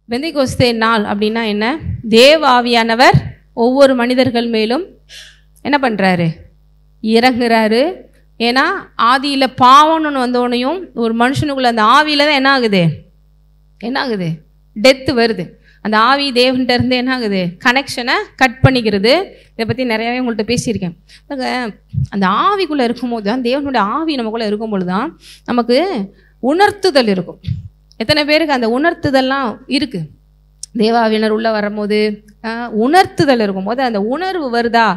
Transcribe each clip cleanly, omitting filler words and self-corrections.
பெந்தைக்கோஸ்தே நாள் அப்படின்னா என்ன? தேவ ஆவியானவர் ஒவ்வொரு மனிதர்கள் மேலும் என்ன பண்ணுறாரு? இறங்குறாரு. ஏன்னா ஆதியில் பாவம்னு வந்தோடனையும் ஒரு மனுஷனுக்குள்ள அந்த ஆவியில் தான் என்ன ஆகுது? டெத்து வருது. அந்த ஆவி தேவன்கிட்ட இருந்து என்ன ஆகுது? கனெக்ஷனை கட் பண்ணிக்கிறது. இதை பற்றி நிறையாவே உங்கள்கிட்ட பேசியிருக்கேன். அந்த ஆவிக்குள்ளே இருக்கும்போது தான், தேவனுடைய ஆவி நமக்குள்ளே இருக்கும்பொழுது தான் நமக்கு உணர்த்துதல் இருக்கும். எத்தனை பேருக்கு அந்த உணர்த்துதல்லாம் இருக்குது? தேவாவினர் உள்ளே வரும்போது உணர்த்துதல் இருக்கும்போது அந்த உணர்வு வருதா,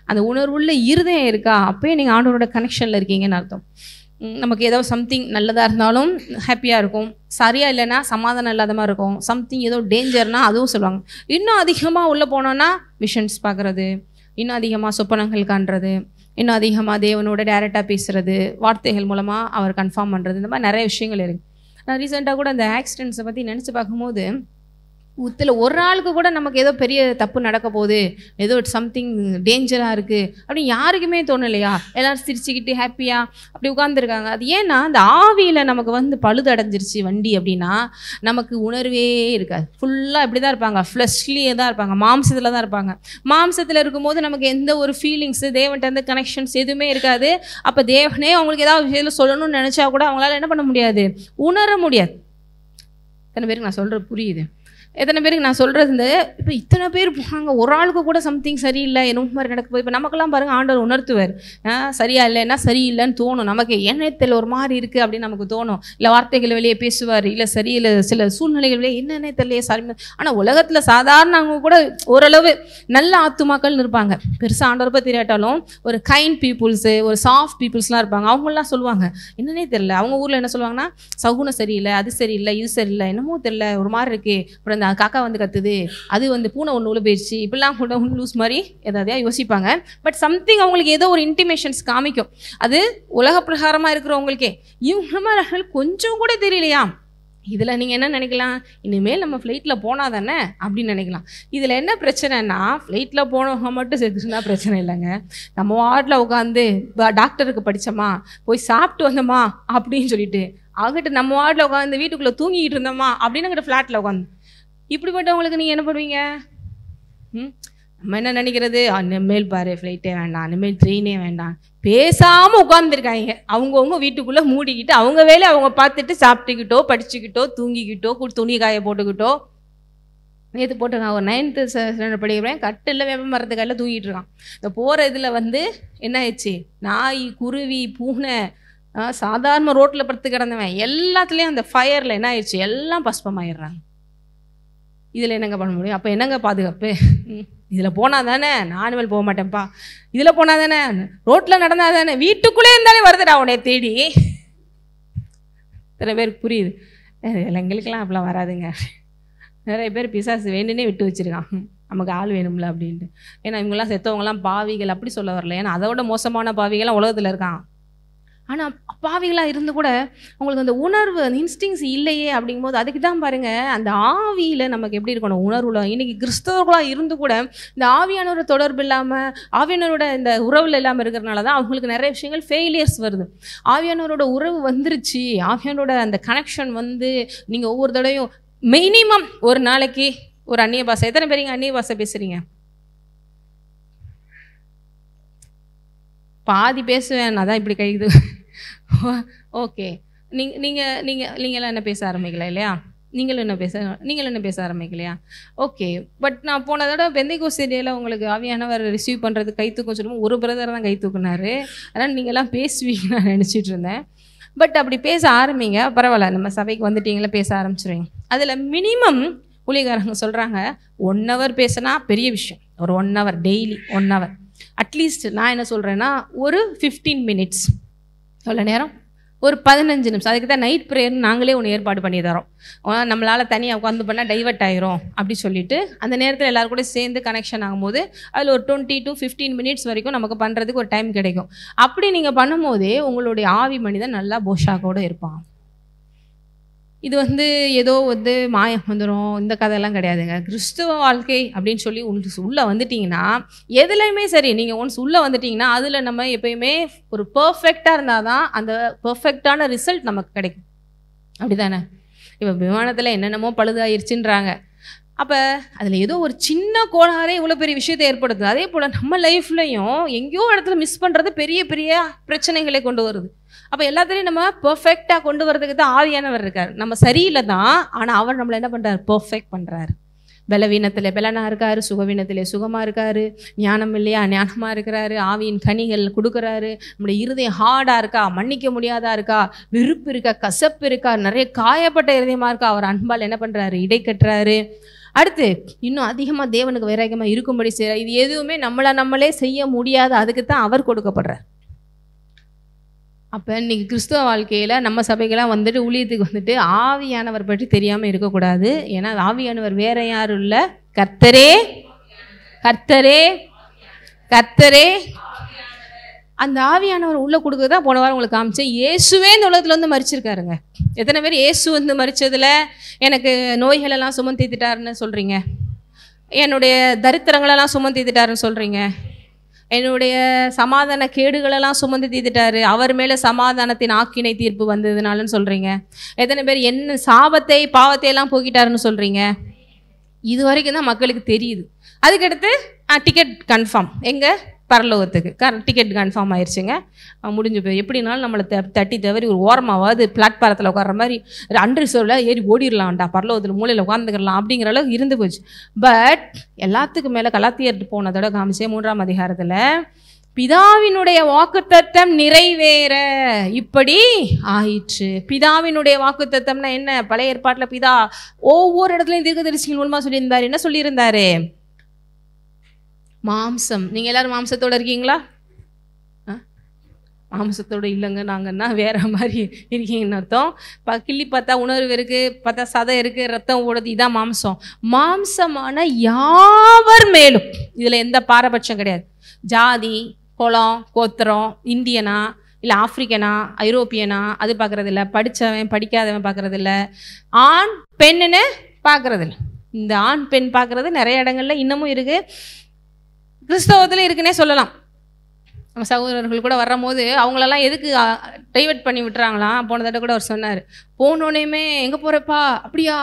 அந்த உணர்வுள்ள இருதயம் இருக்கா, அப்போயே நீங்கள் ஆண்டவரோட கனெக்ஷனில் இருக்கீங்கன்னு அர்த்தம். நமக்கு ஏதோ சம்திங் நல்லதாக இருந்தாலும் ஹாப்பியாக இருக்கும், சரியாக இல்லைன்னா சமாதானம் இல்லாத மாதிரி இருக்கும். சம்திங் ஏதோ டேஞ்சர்னா அதுவும் சொல்லுவாங்க. இன்னும் அதிகமாக உள்ளே போனோன்னா விஷன்ஸ் பார்க்குறது, இன்னும் அதிகமாக சொப்பனங்கள் காண்றது, இன்னும் அதிகமாக தேவனோட டைரெக்டாக பேசுகிறது, வார்த்தைகள் மூலமாக அவர் கன்ஃபார்ம் பண்ணுறது, இந்த மாதிரி நிறைய விஷயங்கள் இருக்குது. நான் ரீசெண்டாக கூட அந்த ஆக்சிடென்ட்ஸை பற்றி நினச்சி பார்க்கும்போது இதில் ஒரு ஆளுக்கு கூட நமக்கு ஏதோ பெரிய தப்பு நடக்க போகுது, ஏதோ சம்திங் டேஞ்சராக இருக்குது அப்படின்னு யாருக்குமே தோணலையா? எல்லோரும் சிரிச்சுக்கிட்டு ஹாப்பியாக அப்படி உட்காந்துருக்காங்க. அது ஏன்னா அந்த ஆவியில் நமக்கு வந்து பழுது அடைஞ்சிருச்சு வண்டி அப்படின்னா நமக்கு உணர்வே இருக்காது. ஃபுல்லாக இப்படி தான் இருப்பாங்க, ஃப்ளஷ்லியே தான் இருப்பாங்க, மாம்சத்தில் தான் இருப்பாங்க. மாம்சத்தில் இருக்கும்போது நமக்கு எந்த ஒரு ஃபீலிங்ஸு, தேவன்கிட்ட இருந்து கனெக்ஷன்ஸ் எதுவுமே இருக்காது. அப்போ தேவனே அவங்களுக்கு ஏதாவது விஷயத்தில் சொல்லணும்னு நினச்சா கூட அவங்களால என்ன பண்ண முடியாது? உணர முடியாது. எத்தனை பேருக்கு நான் சொல்கிறது புரியுது? எத்தனை பேருக்கு நான் சொல்கிறது? இந்த இப்போ இத்தனை பேர் போனாங்க, ஒரு ஆளுக்கு கூட சம்திங் சரியில்லை, என்ன மாதிரி நடக்க போகுது. இப்போ நமக்கெல்லாம் பாருங்கள், ஆண்டவர் உணர்த்துவார். சரியா இல்லைன்னா சரியில்லைன்னு தோணும் நமக்கு. எண்ணத்தில் ஒரு மாதிரி இருக்குது அப்படின்னு நமக்கு தோணும். இல்லை வார்த்தைகள் வெளியே பேசுவார், இல்லை சரியில்லை சில சூழ்நிலைகள் வெளியே என்னென்ன தெரியலையே சரி. ஆனால் உலகத்தில் சாதாரணவங்க கூட ஓரளவு நல்ல ஆத்துமாக்கள்னு இருப்பாங்க. பெருசாக ஆண்டவர் பற்றி தெரியாட்டாலும் ஒரு கைண்ட் பீப்புள்ஸு, ஒரு சாஃப்ட் பீப்புள்ஸ்லாம் இருப்பாங்க. அவங்களாம் சொல்லுவாங்க என்னன்னே தெரியல. அவங்க ஊரில் என்ன சொல்லுவாங்கன்னா, சகுனம் சரியில்லை, அது சரியில்லை, இது சரியில்லை, என்னமோ தெரியல, ஒரு மாதிரி இருக்குது. அப்புறம் காக்கா வந்து கத்துது, அது வந்து பூனை ஒன்று உள்ள போயிடுச்சு, இப்படிலாம் கூட லூஸ் மாதிரி ஏதாவது யோசிப்பாங்க. பட் சம்திங் அவங்களுக்கு ஏதோ ஒரு இன்டிமேஷன்ஸ் காமிக்கும். அது உலக பிரகாரமாக இருக்கிறவங்களுக்கே இவங்க மாதிரி கொஞ்சம் கூட தெரியலையா? இதில் நீங்கள் என்ன நினைக்கலாம்? இனிமேல் நம்ம ஃப்ளைட்டில் போனால் தானே அப்படின்னு நினைக்கலாம். இதில் என்ன பிரச்சனைனா, ஃப்ளைட்டில் போனவங்க மட்டும் செத்துச்சுன்னா பிரச்சனை இல்லைங்க. நம்ம வார்டில் உட்காந்து டாக்டருக்கு படித்தோமா, போய் சாப்பிட்டு வந்தோமா அப்படின்னு சொல்லிட்டு அவங்ககிட்ட நம்ம வார்டில் உட்காந்து வீட்டுக்குள்ளே தூங்கிக்கிட்டு இருந்தோமா அப்படின்னு அங்கிட்ட ஃப்ளாட்டில் உட்காந்து இப்படிப்பட்டவங்களுக்கு நீங்கள் என்ன பண்ணுவீங்க? நம்ம என்ன நினைக்கிறது? இனிமேல் பாரு ஃப்ளைட்டே வேண்டாம், இனிமேல் ட்ரெயினே வேண்டாம், பேசாமல் உட்காந்துருக்காங்க. அவங்கவுங்க வீட்டுக்குள்ளே மூடிக்கிட்டு அவங்க வேலையை அவங்க பார்த்துட்டு சாப்பிட்டுக்கிட்டோ படிச்சுக்கிட்டோ தூங்கிக்கிட்டோ துணி காய போட்டுக்கிட்டோ. நேற்று போட்டிருக்கான் ஒரு 9th ஸ்டாண்டர்ட் படிக்கிறேன், கட்டில் வேப்ப மரத்து கையில் தூங்கிட்டு இருக்கான். இந்த போகிற இதில் வந்து என்ன ஆயிடுச்சு, நாய் குருவி பூனை சாதாரண ரோட்டில் படுத்து கிடந்தவன் எல்லாத்துலேயும் அந்த ஃபயரில் என்ன ஆயிடுச்சு, எல்லாம் பஸ்பமாயிடுறாங்க. இதில் என்னங்க பண்ண முடியும்? அப்போ என்னங்க பாதுகாப்பு? இதில் போனால் தானே, நான் இனிமேல் போக மாட்டேன்ப்பா, இதில் போனால் தானே, ரோட்டில் நடந்தால் தானே, வீட்டுக்குள்ளே இருந்தாலே வருதுடா உன்னை தேடி. நிறைய பேருக்கு புரியுது. எங்களுக்கெல்லாம் அப்படிலாம் வராதுங்க. நிறைய பேர் பிசாசு வேணுன்னே விட்டு வச்சுருக்கான், நமக்கு ஆள் வேணும்ல அப்படின்ட்டு. ஏன்னா இவங்கெல்லாம் செத்தவங்கலாம் பாவிகள் அப்படி சொல்ல வரல. ஏன்னா அதோட மோசமான பாவிகள்லாம் உலகத்தில் இருக்கான். ஆனால் பாவிகளாக இருந்து கூட உங்களுக்கு அந்த உணர்வு, அந்த இன்ஸ்டிங்ஸ் இல்லையே அப்படிங்கும்போது அதுக்கு தான் பாருங்கள், அந்த ஆவியில் நமக்கு எப்படி இருக்கணும் உணர்வுல. இன்றைக்கி கிறிஸ்தவர்களாக இருந்து கூட இந்த ஆவியானோட தொடர்பு இல்லாமல், ஆவியானோட இந்த உறவில் இல்லாமல் இருக்கிறனால தான் அவங்களுக்கு நிறைய விஷயங்கள் ஃபெயிலியர்ஸ் வருது. ஆவியானோரோட உறவு வந்துருச்சு, ஆவியானோட அந்த கனெக்ஷன் வந்து நீங்கள் ஒவ்வொரு தடையும் மினிமம் ஒரு நாளைக்கு ஒரு அந்நிய பாஷை. எத்தனை பேருங்க அந்நிய பாஷை பேசுகிறீங்க? பாதி பேசுவேன், அதான் இப்படி கைது. ஓகே, நீங்களாம் என்ன பேச ஆரம்பிக்கல இல்லையா? நீங்களும் என்ன பேச ஆரம்பிக்கலையா? ஓகே. பட் நான் போன தடவை பெந்தைக்கோஸ்தே டேல உங்களுக்கு ஆவியானவர் ரிசீவ் பண்ணுறது கை தூக்கம் சொல்லும்போது ஒரு பிரதர் தான் கை தூக்குனாரு. அதனால் நீங்கள்லாம் பேசுவீங்க நான் நினச்சிட்டு இருந்தேன். பட் அப்படி பேச ஆரம்பிங்க, பரவாயில்ல, நம்ம சபைக்கு வந்துட்டீங்களா, பேச ஆரம்பிச்சிருவீங்க. அதில் மினிமம் ஊழியக்காரங்க சொல்கிறாங்க 1 hour பேசினா பெரிய விஷயம். ஒரு 1 hour டெய்லி 1 hour அட்லீஸ்ட். நான் என்ன சொல்கிறேன்னா ஒரு 15 minutes, எவ்வளோ நேரம், ஒரு 15 நிமிஷம். அதுக்கு தான் நைட் ப்ரேயர்னு நாங்களே ஒன்று ஏற்பாடு பண்ணி தரோம். நம்மளால் தனியாக உட்காந்து பண்ணால் டைவர்ட் ஆயிரும் அப்படி சொல்லிட்டு அந்த நேரத்தில் எல்லோரும் கூட சேர்ந்து கனெக்ஷன் ஆகும்போது அதில் ஒரு 20 to 15 minutes வரைக்கும் நமக்கு பண்ணுறதுக்கு ஒரு டைம் கிடைக்கும். அப்படி நீங்கள் பண்ணும்போதே உங்களுடைய ஆவி மனிதன் நல்லா போஷாக்கோடு இருப்பான். இது வந்து ஏதோ வந்து மாயம் வந்துடும் இந்த கதையெல்லாம் கிடையாதுங்க. கிறிஸ்துவ வாழ்க்கை அப்படின்னு சொல்லி உள்ளே வந்துட்டிங்கன்னா எதுலையுமே சரி, நீங்கள் ஒன்ஸ் உள்ளே வந்துட்டிங்கன்னா அதில் நம்ம எப்பயுமே ஒரு பர்ஃபெக்டாக இருந்தால் தான் அந்த பர்ஃபெக்டான ரிசல்ட் நமக்கு கிடைக்கும். அப்படி தானே? இப்போ விமானத்தில் என்னென்னமோ பழுதாயிருச்சுன்றாங்க. அப்போ அதில் ஏதோ ஒரு சின்ன கோளாறே இவ்வளோ பெரிய விஷயத்தை ஏற்படுத்துது. அதே போல் நம்ம லைஃப்லையும் எங்கேயோ இடத்துல மிஸ் பண்ணுறது பெரிய பெரிய பிரச்சனைகளை கொண்டு வருது. அப்போ எல்லாத்துலேயும் நம்ம பர்ஃபெக்டாக கொண்டு வரதுக்கு தான் ஆவியானவர் இருக்கார். நம்ம சரியில்லை தான், ஆனால் அவர் நம்மளை என்ன பண்ணுறாரு? பர்ஃபெக்ட் பண்ணுறாரு. பலவீனத்தில் பலனாக இருக்காரு, சுகவீனத்தில் சுகமாக இருக்காரு, ஞானம் இல்லையா ஞானமாக இருக்கிறாரு, ஆவியின் கனிகள் கொடுக்குறாரு. நம்மளுடைய இருதயம் ஹார்டாக இருக்கா, மன்னிக்க முடியாதா இருக்கா, வெறுப்பு இருக்கா, கசப்பு இருக்கா, நிறைய காயப்பட்ட இருதயமாக இருக்கா, அவர் அன்பால் என்ன பண்ணுறாரு? இடை கட்டுறாரு. அடுத்து இன்னும் அதிகமாக தேவனுக்கு வைராக்கியமாக இருக்கும்படி செய்கிறார். இது எதுவுமே நம்மளே செய்ய முடியாது, அதுக்கு தான் அவர் கொடுக்கப்படுறார். அப்போ இன்றைக்கி கிறிஸ்துவ வாழ்க்கையில் நம்ம சபைக்கெல்லாம் வந்துட்டு ஊழியத்துக்கு வந்துட்டு ஆவியானவர் பற்றி தெரியாமல் இருக்கக்கூடாது. ஏன்னா ஆவியானவர் வேற யாரும் இல்லை, கர்த்தரே கர்த்தரே கர்த்தரே. அந்த ஆவியானவர் உள்ளே கொடுக்குறதா போன வாரம் உங்களுக்கு காமிச்சேன். இயேசுவே இந்த உலகத்தில் வந்து மரிச்சிருக்காருங்க. எத்தனை பேர் இயேசு வந்து மரிச்சதில் எனக்கு நோய்களெல்லாம் சுமந்தீத்துட்டாருன்னு சொல்கிறீங்க, என்னுடைய தரித்திரங்களெல்லாம் சுமந்தீத்துட்டாருன்னு சொல்கிறீங்க, என்னுடைய சமாதான கேடுகளெல்லாம் சுமந்து தீர்த்துட்டாரு, அவர் மேலே சமாதானத்தின் ஆக்கினை தீர்ப்பு வந்ததுனாலன்னு சொல்கிறீங்க. எத்தனை பேர் என்ன சாபத்தை பாவத்தை எல்லாம் போக்கிட்டாருன்னு சொல்கிறீங்க. இது வரைக்கும் தான் மக்களுக்கு தெரியுது. அதுக்கடுத்து டிக்கெட் கன்ஃபார்ம், எங்கே பரலோகத்துக்கு டிக்கெட் கன்ஃபார்ம் ஆயிடுச்சுங்க, முடிஞ்சு போய் எப்படினாலும் நம்மளை தட்டி தவறி ஒரு ஓரமாவது பிளாட்பாரத்தில் உட்கார்ற மாதிரி அன்ரிசர்வில் ஏறி ஓடிடலாம்டா, பரலோகத்தில் மூலையில் உட்காந்துக்கலாம் அப்படிங்கிற அளவுக்கு இருந்து போச்சு. பட் எல்லாத்துக்கும் மேலே கலாத்தியர் போனதோட காமிச்சே 3ஆம் அதிகாரத்தில் பிதாவினுடைய வாக்குத்தத்தம் நிறைவேற இப்படி ஆயிற்று. பிதாவினுடைய வாக்குத்தத்தம்னா என்ன? பழைய ஏற்பாட்டில் பிதா ஒவ்வொரு இடத்துலையும் தீர்க்கதரிசிகள் மூலமாக சொல்லியிருந்தார். என்ன சொல்லியிருந்தாரு? மாம்சம். நீங்கள் எல்லோரும் மாம்சத்தோடு இருக்கீங்களா? மாம்சத்தோடு இல்லைங்க நாங்கன்னா வேற மாதிரி இருக்கீங்கன்னு அர்த்தம். கிள்ளி பார்த்தா உணர்வு இருக்குது, பார்த்தா சதை இருக்குது, ரத்தம் ஓடுது, இதான் மாம்சம். மாம்சமான யாவர் மேலும் இதில் எந்த பாரபட்சம் கிடையாது. ஜாதி, குலம், கோத்திரம், இந்தியனா இல்லை ஆப்பிரிக்கனா ஐரோப்பியனா அது பார்க்குறதில்ல, படித்தவன் படிக்காதவன் பார்க்குறதில்ல, ஆண் பெண்ணுன்னு பார்க்குறதில்ல. இந்த ஆண் பெண் பார்க்குறது நிறைய இடங்கள்ல இன்னமும் இருக்குது, கிறிஸ்தவத்தில் இருக்குன்னே சொல்லலாம். நம்ம சகோதரர்கள் கூட வரும்போது அவங்களெல்லாம் எதுக்கு டைவர்ட் பண்ணி விட்டுறாங்களாம். போன தடவை கூட அவர் சொன்னார், போனோடனேயுமே எங்கே போகிறப்பா, அப்படியா,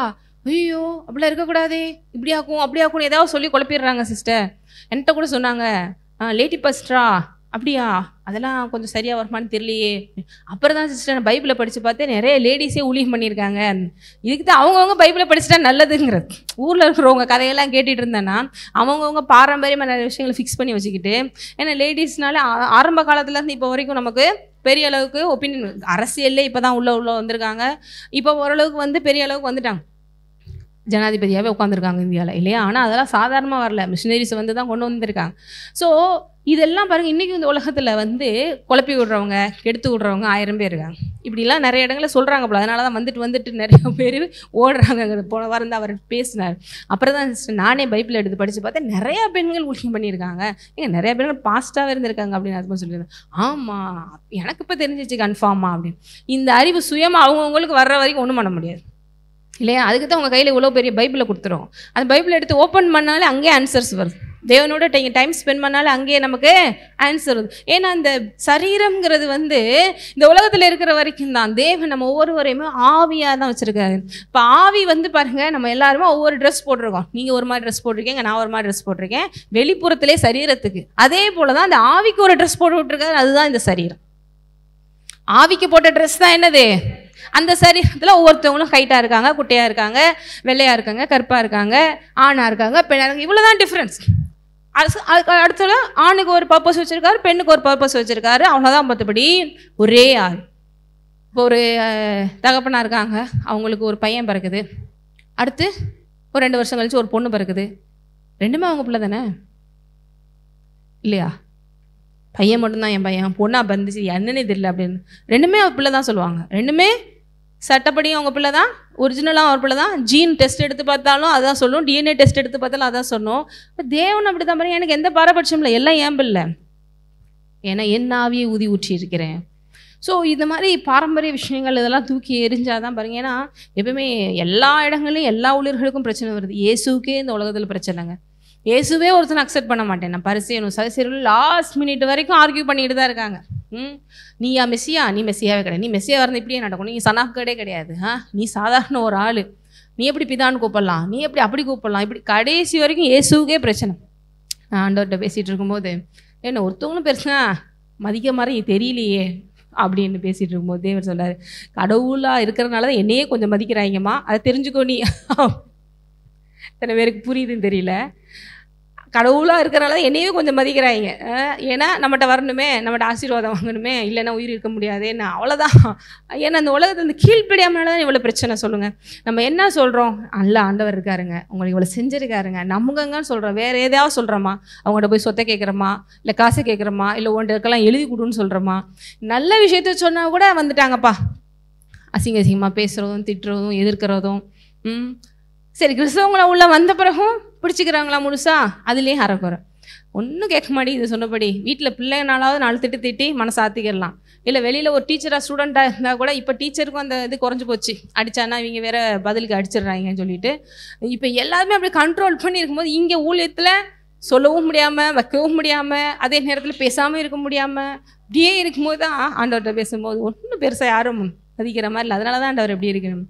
ஐயோ அப்படிலாம் இருக்கக்கூடாதே, இப்படியாக்கும் அப்படியாக்கும் ஏதாவது சொல்லி குழப்பிடுறாங்க சிஸ்டர். என்கிட்ட கூட சொன்னாங்க, லேடி பஸ்ட்ரா, அப்படியா அதெல்லாம் கொஞ்சம் சரியாக வருமானு தெரியலையே. அப்புறம் தான் சிஸ்டர் நான் பைபிளை படித்து பார்த்தேன், நிறைய லேடிஸே ஊழியம் பண்ணியிருக்காங்க. இதுக்கு தான் அவங்கவுங்க பைபிளை படிச்சுட்டா நல்லதுங்கிறது. ஊரில் இருக்கிறவங்க கதையெல்லாம் கேட்டுட்டு இருந்தேன்னா அவங்கவுங்க பாரம்பரியமாக நிறைய விஷயங்களை ஃபிக்ஸ் பண்ணி வச்சுக்கிட்டு, ஏன்னா லேடிஸ்னால ஆரம்ப காலத்துலேருந்து இப்போ வரைக்கும் நமக்கு பெரிய அளவுக்கு ஒப்பீனியன், அரசியல்லே இப்போ தான் உள்ள வந்திருக்காங்க. இப்போ ஓரளவுக்கு வந்து பெரிய அளவுக்கு வந்துட்டாங்க, ஜனாதிபதியாகவே உட்காந்துருக்காங்க இந்தியாவில் இல்லையா. ஆனால் அதெல்லாம் சாதாரணமாக வரல, மிஷினரிஸ் வந்து தான் கொண்டு வந்திருக்காங்க. ஸோ இதெல்லாம் பாருங்கள், இன்றைக்கி இந்த உலகத்தில் வந்து குழப்பி விடுறவங்க கெடுத்து விடுறவங்க 1000 பேர் இருக்காங்க. இப்படிலாம் நிறைய இடங்களில் சொல்கிறாங்க போல. அதனால தான் வந்துட்டு நிறைய பேர் ஓடுறாங்க. போன வாரம் தான் அவர் பேசினார். அப்புறம் தான் நானே பைபிள் எடுத்து படித்து பார்த்தேன், நிறையா பெண்கள் ஊழியம் பண்ணியிருக்காங்க, ஏங்க நிறையா பெண்கள் பாஸ்ட்டாகவே இருந்திருக்காங்க அப்படின்னு அர்த்தம் சொல்லியிருந்தேன். ஆமாம், எனக்கு இப்போ தெரிஞ்சிச்சு கன்ஃபார்மா அப்படின்னு. இந்த அறிவு சுயமாக அவங்கவுங்களுக்கு வர்ற வரைக்கும் ஒன்றும் பண்ண முடியாது இல்லையா. அதுக்கு தான் உங்கள் கையில் இவ்வளோ பெரிய பைபிளை கொடுத்துரும். அந்த பைபிளை எடுத்து ஓப்பன் பண்ணாலே அங்கேயே ஆன்சர்ஸ் வருது. தேவனோட டைம் ஸ்பெண்ட் பண்ணாலே அங்கேயே நமக்கு ஆன்சர் வருது. ஏன்னா இந்த சரீரம்ங்கிறது வந்து இந்த உலகத்தில் இருக்கிற வரைக்கும் தான் தேவன் நம்ம ஒவ்வொருவரையுமே ஆவியாக தான் வச்சுருக்காரு. இப்போ ஆவி வந்து பாருங்கள், நம்ம எல்லாருமே ஒவ்வொரு ட்ரெஸ் போட்டிருக்கோம். நீங்கள் ஒரு மாதிரி ட்ரெஸ் போட்டிருக்கீங்க, நான் ஒரு மாதிரி ட்ரெஸ் போட்டிருக்கேன், வெளிப்புறத்திலே சரீரத்துக்கு. அதே போல் தான் அந்த ஆவிக்கு ஒரு ட்ரெஸ் போட்டு விட்டுருக்காரு, அதுதான் இந்த சரீரம். ஆவிக்கு போட்ட ட்ரெஸ் தான் என்னது? அந்த சரீரத்தில் ஒவ்வொருத்தவங்களும் ஹைட்டாக இருக்காங்க, குட்டையாக இருக்காங்க, வெள்ளையாக இருக்காங்க, கருப்பாக இருக்காங்க, ஆணாக இருக்காங்க, பெண்ணாக இருக்காங்க. இவ்வளோ தான் டிஃப்ரென்ஸ். அடுத்தது ஆணுக்கு ஒரு பர்பஸ் வச்சுருக்காரு, பெண்ணுக்கு ஒரு பர்பஸ் வச்சுருக்காரு, அவ்வளோதான். மற்றபடி ஒரே ஆள். இப்போ ஒரு தகப்பனாக இருக்காங்க, அவங்களுக்கு ஒரு பையன் பிறக்குது, அடுத்து ஒரு 2 வருஷம் கழிச்சு ஒரு பொண்ணு பிறக்குது. ரெண்டுமே அவங்க பிள்ளை தானே இல்லையா? பையன் மட்டும்தான் என் பையன், பொண்ணாக பிறந்துச்சு என்னன்னே தெரியல அப்படின்னு. ரெண்டுமே அவர் பிள்ளை தான் சொல்லுவாங்க. ரெண்டுமே சட்டப்படியும் அவங்க பிள்ளை தான், ஒரிஜினலாக அவர் பிள்ளை தான். ஜீன் டெஸ்ட் எடுத்து பார்த்தாலும் அதான் சொல்லும், டிஎன்ஏ டெஸ்ட் எடுத்து பார்த்தாலும் அதான் சொன்னோம். இப்போ தேவன் அப்படி தான் பாருங்க, எனக்கு எந்த பாரபட்சம் இல்லை, எல்லாம் ஏன் பிள்ளை, ஏன்னா என் ஆவியை ஊதி ஊற்றி இருக்கிறேன். ஸோ இந்த மாதிரி பாரம்பரிய விஷயங்கள் இதெல்லாம் தூக்கி எரிஞ்சாதான் பாருங்க. ஏன்னா எப்பவுமே எல்லா இடங்களையும் எல்லா ஊழியர்களுக்கும் பிரச்சனை வருது. இயேசுக்கே இந்த உலகத்தில் பிரச்சனைங்க. இயேசுவே ஒருத்தனை அக்செப்ட் பண்ண மாட்டேன், நான் பரிசேயனும் சதுசேயரும் லாஸ்ட் மினிட் வரைக்கும் ஆர்கியூ பண்ணிட்டு தான் இருக்காங்க. நீயா மெஸ்ஸியா? நீ மெஸ்ஸியாவே கிடையாது. நீ மெஸ்ஸியா இருந்து இப்படியே நடக்கும். நீ சனாஃப்கடே கிடையாது. நீ சாதாரண ஒரு ஆள். நீ எப்படி பிதான்னு கூப்பிடலாம்? நீ எப்படி அப்படி கூப்பிடலாம்? இப்படி கடைசி வரைக்கும் இயேசுவுக்கே பிரச்சனை. நான் ஆண்டவர்கிட்ட பேசிகிட்டு இருக்கும்போது என்ன ஒருத்தவங்களும் பெருசா மதிக்க மாதிரி தெரியலையே அப்படின்னு பேசிகிட்டு இருக்கும்போது தேவர் சொல்றாரு, கடவுளாக இருக்கிறனால தான் என்னையே கொஞ்சம் மதிக்கிறாங்கம்மா, அதை தெரிஞ்சுக்கோ நீ. இத்தனை பேருக்கு புரியுதுன்னு தெரியல. கடவுளாக இருக்கிறனால தான் என்னையே கொஞ்சம் மதிக்கிறாங்க. ஏன்னா நம்மகிட்ட வரணுமே, நம்மகிட்ட ஆசீர்வாதம் வாங்கணுமே, இல்லைன்னா உயிர் இருக்க முடியாது. என்ன அவ்வளோதான். ஏன்னா அந்த உலகத்தில் இந்த கீழ்ப்படியாமல் தான் இவ்வளோ பிரச்சனை. சொல்லுங்கள், நம்ம என்ன சொல்கிறோம்? நல்ல ஆண்டவர் இருக்காருங்க, உங்களுக்கு இவ்வளோ செஞ்சுருக்காருங்க, நம்புங்கன்னு சொல்கிறோம். வேறு ஏதாவது சொல்கிறோமா? அவங்கள்ட்ட போய் சொத்தை கேட்குறோமா, இல்லை காசை கேட்குறோமா, இல்லை ஒன்றை இருக்கலாம் எழுதி கொடுன்னு சொல்கிறோமா? நல்ல விஷயத்த சொன்னால் கூட வந்துட்டாங்கப்பா, அசிங்கமாக பேசுகிறதும் திட்டுறதும் எதிர்க்கிறதும். சரி, கிறிஸ்தவங்கள உள்ள வந்த பிறகும் பிடிச்சிக்கிறாங்களா முழுசா? அதுலேயே அறக்குறை. ஒன்றும் கேட்க மாட்டேங்குது. இது சொன்னபடி வீட்டில் பிள்ளைங்கனாலாவது 4 திட்டி மனசாத்திக்கிடலாம். இல்லை வெளியில் ஒரு டீச்சராக ஸ்டூடெண்ட்டாக இருந்தால் கூட இப்போ டீச்சருக்கும் அந்த இது குறைஞ்சி போச்சு. அடித்தானா இவங்க வேறு பதிலுக்கு அடிச்சிடுறாங்கன்னு சொல்லிட்டு இப்போ எல்லாருமே அப்படி கண்ட்ரோல் பண்ணி இருக்கும்போது இங்கே ஊழியத்தில் சொல்லவும் முடியாமல் வைக்கவும் முடியாமல் அதே நேரத்தில் பேசாமல் இருக்க முடியாமல் இப்படியே இருக்கும்போது தான் ஆண்டவர்கிட்ட பேசும்போது ஒன்றும் பெருசாக யாரும் மதிக்கிற மாதிரி இல்லை. அதனால தான் ஆண்டவர் எப்படி இருக்கணும்.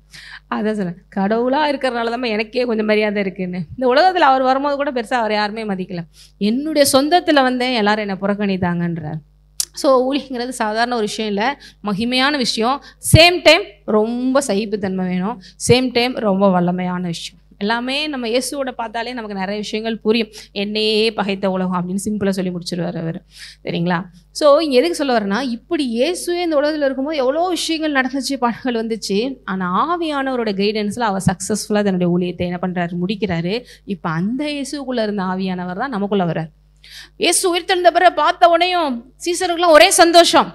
அதான் சொல்ல, கடவுளாக இருக்கிறனால தான் எனக்கே கொஞ்சம் மரியாதை இருக்குன்னு. இந்த உலகத்தில் அவர் வரும்போது கூட பெருசாக அவர் யாருமே மதிக்கலை. என்னுடைய சொந்தத்தில் வந்தேன் எல்லாரும் என்னை புறக்கணித்தாங்கன்றார். ஸோ ஊழியங்கிறது சாதாரண ஒரு விஷயம் இல்லை, மகிமையான விஷயம். சேம் டைம் ரொம்ப சகிப்புத்தன்மை வேணும், சேம் டைம் ரொம்ப வல்லமையான விஷயம். எல்லாமே நம்ம இயேசுவோட பார்த்தாலே நமக்கு நிறைய விஷயங்கள் புரியும். என்னையே பகைத்த உலகம் அப்படின்னு சிம்பிளாக சொல்லி முடிச்சிருவார் அவர். சரிங்களா? ஸோ இங்கே எதுக்கு சொல்ல வரேன்னா, இப்படி இயேசுவே இந்த உலகத்தில் இருக்கும்போது எவ்வளோ விஷயங்கள் நடந்துச்சு, பாடங்கள் வந்துச்சு. ஆனால் ஆவியானவரோட கைடன்ஸில் அவர் சக்ஸஸ்ஃபுல்லாக தன்னுடைய ஊழியத்தை என்ன பண்ணுறாரு, முடிக்கிறாரு. இப்போ அந்த இயேசுக்குள்ளே இருந்த ஆவியானவர் தான் நமக்குள்ளே வர்றார். இயேசு உயிர்த்தெழுந்த பிறகு பார்த்த உடனேயும் சீசருக்குலாம் ஒரே சந்தோஷம்.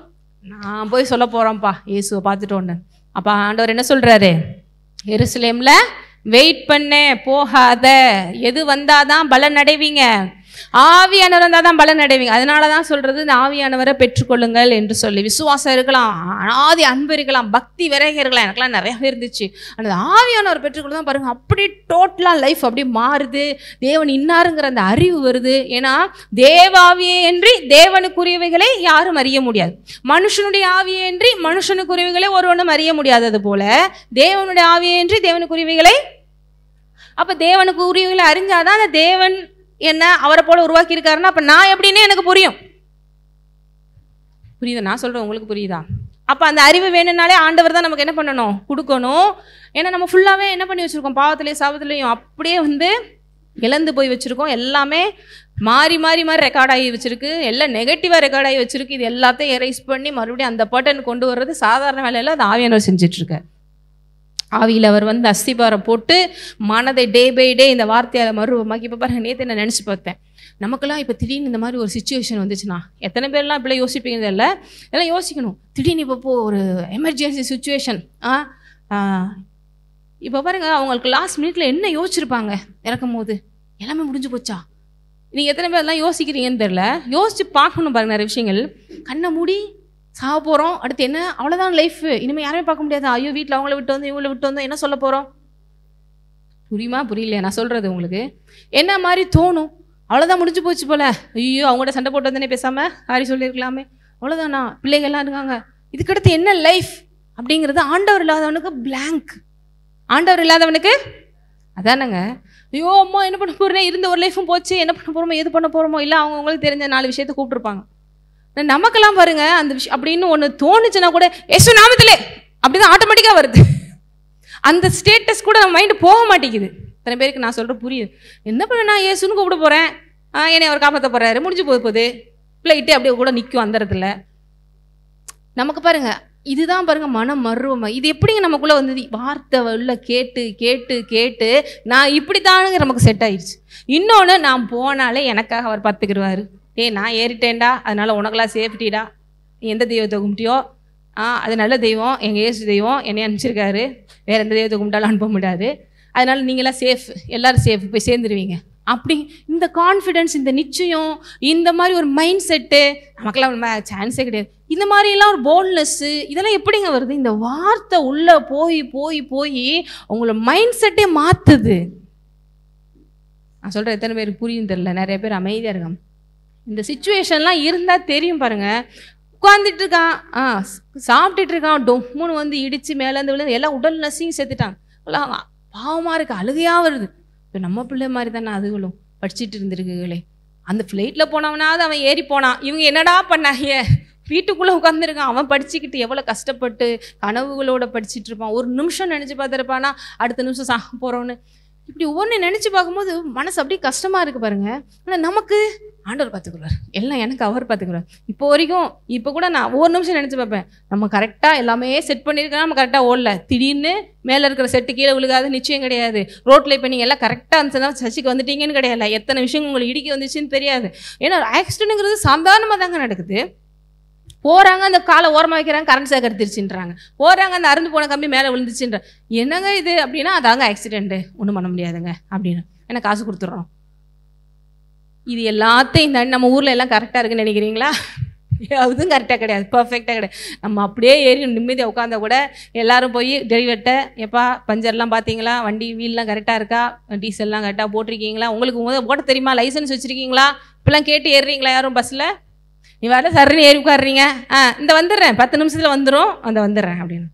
நான் போய் சொல்ல போகிறோம்ப்பா இயேசுவை பார்த்துட்டோன்னு. அப்போ ஆண்டவர் என்ன சொல்கிறாரு, எருசலேமில் வெயிட் பண்ண போகாத, எது வந்தாதான் பலன் அடைவீங்க, ஆவியானவர் வந்தால் தான் பலன் அடைவீங்க. அதனால தான் சொல்கிறது, இந்த ஆவியானவரை பெற்றுக்கொள்ளுங்கள் என்று சொல்லி. விசுவாசம் இருக்கலாம், அனாதி அன்பு இருக்கலாம், பக்தி விரைக இருக்கலாம், எனக்குலாம் நிறையாவே இருந்துச்சு. அந்த ஆவியானவர் பெற்றுக்கொள்ள தான் பாருங்கள் அப்படி டோட்டலாக லைஃப் அப்படி மாறுது. தேவன் இன்னாருங்கிற அந்த அறிவு வருது. ஏன்னா தேவாவியே என்று தேவனுக்குரியவைகளை யாரும் அறிய முடியாது, மனுஷனுடைய ஆவியே என்று மனுஷனுக்குரியவைகளை ஒருவனும் அறிய முடியாதது போல தேவனுடைய ஆவியே என்று தேவனுக்குரியவைகளை, அப்போ தேவனுக்கு உரியவைகளை அறிஞ்சாதான் அந்த தேவன் என்ன அவரை போல உருவாக்கி இருக்காருன்னா அப்ப நான் எப்படின்னு எனக்கு புரியும். புரியுதா நான் சொல்றேன்? உங்களுக்கு புரியுதா? அப்ப அந்த அறிவு வேணும்னாலே ஆண்டவர் தான் நமக்கு என்ன பண்ணணும், கொடுக்கணும். ஏன்னா நம்ம ஃபுல்லாவே என்ன பண்ணி வச்சிருக்கோம், பாவத்திலையும் சாபத்திலையும் அப்படியே இழந்து போய் வச்சிருக்கோம். எல்லாமே மாறி மாறி மாறி ரெக்கார்ட் ஆகி வச்சிருக்கு, எல்லாம் நெகட்டிவா ரெக்கார்ட் ஆகி வச்சிருக்கு. இது எல்லாத்தையும் எரேஸ் பண்ணி மறுபடியும் அந்த பட்டன் கொண்டு வர்றது சாதாரண வேலையில அது ஆவியானவர் செஞ்சுட்டு இருக்கார். ஆவியில் அவர் அஸ்திபாரம் போட்டு மனதை டே பை டே இந்த வார்த்தையால் மறுவமாக்கி. இப்போ பாருங்க, நேற்று நான் நினச்சி பார்த்தேன், நமக்கெல்லாம் இப்போ திடீர்னு இந்த மாதிரி ஒரு சுச்சுவேஷன் வந்துச்சுன்னா எத்தனை பேர்லாம் இப்படிலாம் யோசிப்பீங்க? இல்லை, எல்லாம் யோசிக்கணும். திடீர்னு இப்போ ஒரு எமர்ஜென்சி சுச்சுவேஷன். இப்போ பாருங்க, அவங்களுக்கு லாஸ்ட் மினிட்ல என்ன யோசிச்சிருப்பாங்க இறக்கும் போது, எல்லாமே முடிஞ்சு போச்சா? நீங்கள் எத்தனை பேர் எல்லாம் யோசிக்கிறீங்கன்னு தெரில. யோசிச்சு பார்க்கணும் பாருங்க. நிறைய விஷயங்கள் கண்ணை மூடி சாக போகிறோம், அடுத்து என்ன, அவ்வளோதான் லைஃப், இனிமேல் யாருமே பார்க்க முடியாது. ஐயோ வீட்டில் அவங்கள விட்டு வந்து இவங்களை விட்டு வந்தோம், என்ன சொல்ல போகிறோம்? புரியுமா புரியலையா நான் சொல்கிறது உங்களுக்கு? என்ன மாதிரி தோணும், அவ்வளோதான் முடிஞ்சு போச்சு போல, ஐயோ அவங்கள்ட்ட சண்டை போட்டு வந்தேனே பேசாமல் சாரி சொல்லியிருக்கலாமே, அவ்வளோதானா, பிள்ளைகள்லாம் இருக்காங்க, இதுக்கடுத்து என்ன லைஃப் அப்படிங்கிறது ஆண்டவர் இல்லாதவனுக்கு பிளாங்க். ஆண்டவர் இல்லாதவனுக்கு அதானங்க, ஐயோ அம்மா என்ன பண்ண போகிறேன், இருந்த ஒரு லைஃபும் போச்சு, என்ன பண்ண போகிறோமோ எது பண்ண போகிறோமோ, இல்லை அவங்களுக்கு தெரிஞ்ச 4 விஷயத்தை கூப்பிட்டுருப்பாங்க. நமக்கெல்லாம் பாருங்க அந்த விஷயம் அப்படின்னு ஒன்று தோணுச்சுன்னா கூட ஏசு நாமத்திலே அப்படிதான் ஆட்டோமேட்டிக்காக வருது. அந்த ஸ்டேட்டஸ் கூட நம்ம மைண்டு போக மாட்டேங்குது. இத்தனை பேருக்கு நான் சொல்கிறேன் புரியுது. என்ன பண்ண, நான் ஏசுன்னு கூப்பிட போகிறேன், என்னை அவர் காப்பாற்ற போகிறாரு, முடிஞ்சு போகுது, பிள்ளைகிட்டே அப்படியே கூட நிற்கும் அந்த இடத்துல. நமக்கு பாருங்க இதுதான் பாருங்க மனம் மருவமா. இது எப்படிங்க நமக்குள்ளே வந்தது? வார்த்தை உள்ள கேட்டு கேட்டு கேட்டு நான் இப்படித்தானுங்க நமக்கு செட் ஆயிடுச்சு. இன்னொன்று, நான் போனாலே எனக்காக அவர் பார்த்துக்கிடுவார். நான் ஏறிட்டேன்டா, அதனால உனக்கெல்லாம் சேஃப்டிடா, எந்த தெய்வத்தை கும்பிட்டியோ அது நல்ல தெய்வம், எங்கள் ஏசு தெய்வம் என்னை அனுப்பிச்சிருக்காரு, வேறு எந்த தெய்வத்தை கும்பிட்டாலும் அனுப்ப முடியாது, அதனால நீங்களாம் சேஃப், எல்லோரும் சேஃப், போய் சேர்ந்துருவீங்க. அப்படி இந்த கான்ஃபிடென்ஸ், இந்த நிச்சயம், இந்த மாதிரி ஒரு மைண்ட் செட்டு நமக்கெல்லாம் சான்ஸே கிடையாது. இந்த மாதிரிலாம் ஒரு போல்ட்னஸ்ஸு இதெல்லாம் எப்படிங்க வருது? இந்த வார்த்தை உள்ளே போய் போய் போய் உங்களோட மைண்ட் செட்டே மாற்றுது. நான் சொல்கிறேன், எத்தனை பேருக்கு புரியும் தெரியல, நிறைய பேர் அமைதியாக இருக்காங்க. இந்த சிச்சுவேஷன்லாம் இருந்தால் தெரியும் பாருங்கள். உட்காந்துட்டு இருக்கான், சாப்பிட்டுட்டு இருக்கான், டொம்முன்னு வந்து இடித்து மேலேருந்து விழுந்து எல்லாம் உடல் நசிங்க செத்துட்டாங்க. எல்லாம் பாவமாக இருக்குது, அழுகையாக வருது. இப்போ நம்ம பிள்ளை மாதிரி தானே அதுகளும் படிச்சுட்டு இருந்திருக்குகளே. அந்த ஃப்ளைட்டில் போனவனாவது அவன் ஏறி போனான், இவங்க என்னடா பண்ணாங்க, வீட்டுக்குள்ளே உட்காந்துருக்கான். அவன் படிச்சுக்கிட்டு எவ்வளோ கஷ்டப்பட்டு கனவுகளோட படிச்சுட்டு இருப்பான். ஒரு நிமிஷம் நினச்சி பார்த்துருப்பானா அடுத்த நிமிஷம் சாக போகிறோன்னு. இப்படி ஒவ்வொன்று நினச்சி பார்க்கும்போது மனசு அப்படியே கஷ்டமாக இருக்குது பாருங்க. ஆனால் நமக்கு ஆண்டவர் பார்த்துக்குறார், எல்லாம் எனக்கு அவர் பார்த்துக்குறார். இப்போ வரைக்கும் இப்போ கூட நான் ஒவ்வொரு நிமிஷம் நினச்சி பார்ப்பேன், நம்ம கரெக்டாக எல்லாமே செட் பண்ணியிருக்கோம், நம்ம கரெக்டாக ஓடல, திடீர்னு மேலே இருக்கிற செட்டு கீழே விழுகாது நிச்சயம் கிடையாது. ரோட்டில் இப்போ நீங்கள் எல்லாம் கரெக்டாக அந்த சர்ச்சுக்கு வந்துட்டீங்கன்னு கிடையாது, எத்தனை விஷயம் உங்களுக்கு இடிக்க வந்துச்சுன்னு தெரியாது. ஏன்னா ஆக்சிடென்ட்டுங்கிறது சாதாரணமாக தாங்க நடக்குது. போகிறாங்க, அந்த காலை ஓரமாக வைக்கிறாங்க, கரண்ட் சேக் எடுத்துருச்சுன்றாங்க. போகிறாங்க, அந்த அறுந்து போன கம்பி மேலே விழுந்துச்சுன்ற. என்னங்க இது அப்படின்னா, அதாங்க ஆக்சிடென்ட்டு, ஒன்றும் பண்ண முடியாதுங்க அப்படின்னு ஏன்னா காசு கொடுத்துட்றோம். இது எல்லாத்தையும் தாண்டி நம்ம ஊரில் எல்லாம் கரெக்டாக இருக்குன்னு நினைக்கிறீங்களா? அதுவும் கரெக்டாக கிடையாது, பர்ஃபெக்டாக கிடையாது. நம்ம அப்படியே ஏறி நிம்மதியாக உட்காந்தா கூட எல்லாரும் போய் டிரைவர்கிட்ட, எப்பா பஞ்சர்லாம் பார்த்தீங்களா, வண்டி வீல்லாம் கரெக்டாக இருக்கா, டீசல்லாம் கரெக்டாக போட்டிருக்கீங்களா, உங்களுக்கு ஓட்ட தெரியுமா, லைசன்ஸ் வச்சுருக்கீங்களா, இப்பெல்லாம் கேட்டு ஏறுறீங்களா யாரும் பஸ்ஸில்? நீ வர சர்ன்னு ஏறி உட்காடுறீங்க, இந்த வந்துடுறேன் 10 நிமிஷத்தில் வந்துடும், வந்துடுறேன் அப்படின்னு.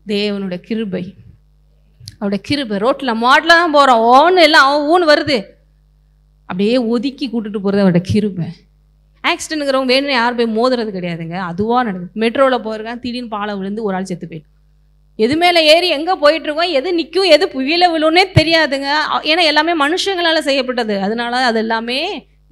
தேவனுடைய கிருபை, அவருடைய கிருபை. ரோட்டில் மாடலாக தான் போகிறோம், ஓன்னு எல்லாம் ஊன்னு வருது, அப்படியே ஒதுக்கி கூட்டுட்டு போகிறது அவரோட கிருபை. ஆக்சிடென்ட்டுங்கிறவங்க வேணும்னு யாரும் போய் மோதுறது கிடையாதுங்க, அதுவாக நடக்குது. மெட்ரோவில் போயிருக்கான், திடீர்னு பாலை விழுந்து ஒரு ஆள் செத்து போயிடும். எது மேலே ஏறி எங்கே போயிட்டுருக்கோம், எது நிற்கும், எது புவியில் விழுன்னே தெரியாதுங்க. ஏன்னா எல்லாமே மனுஷங்களால் செய்யப்பட்டது, அதனால அது எல்லாமே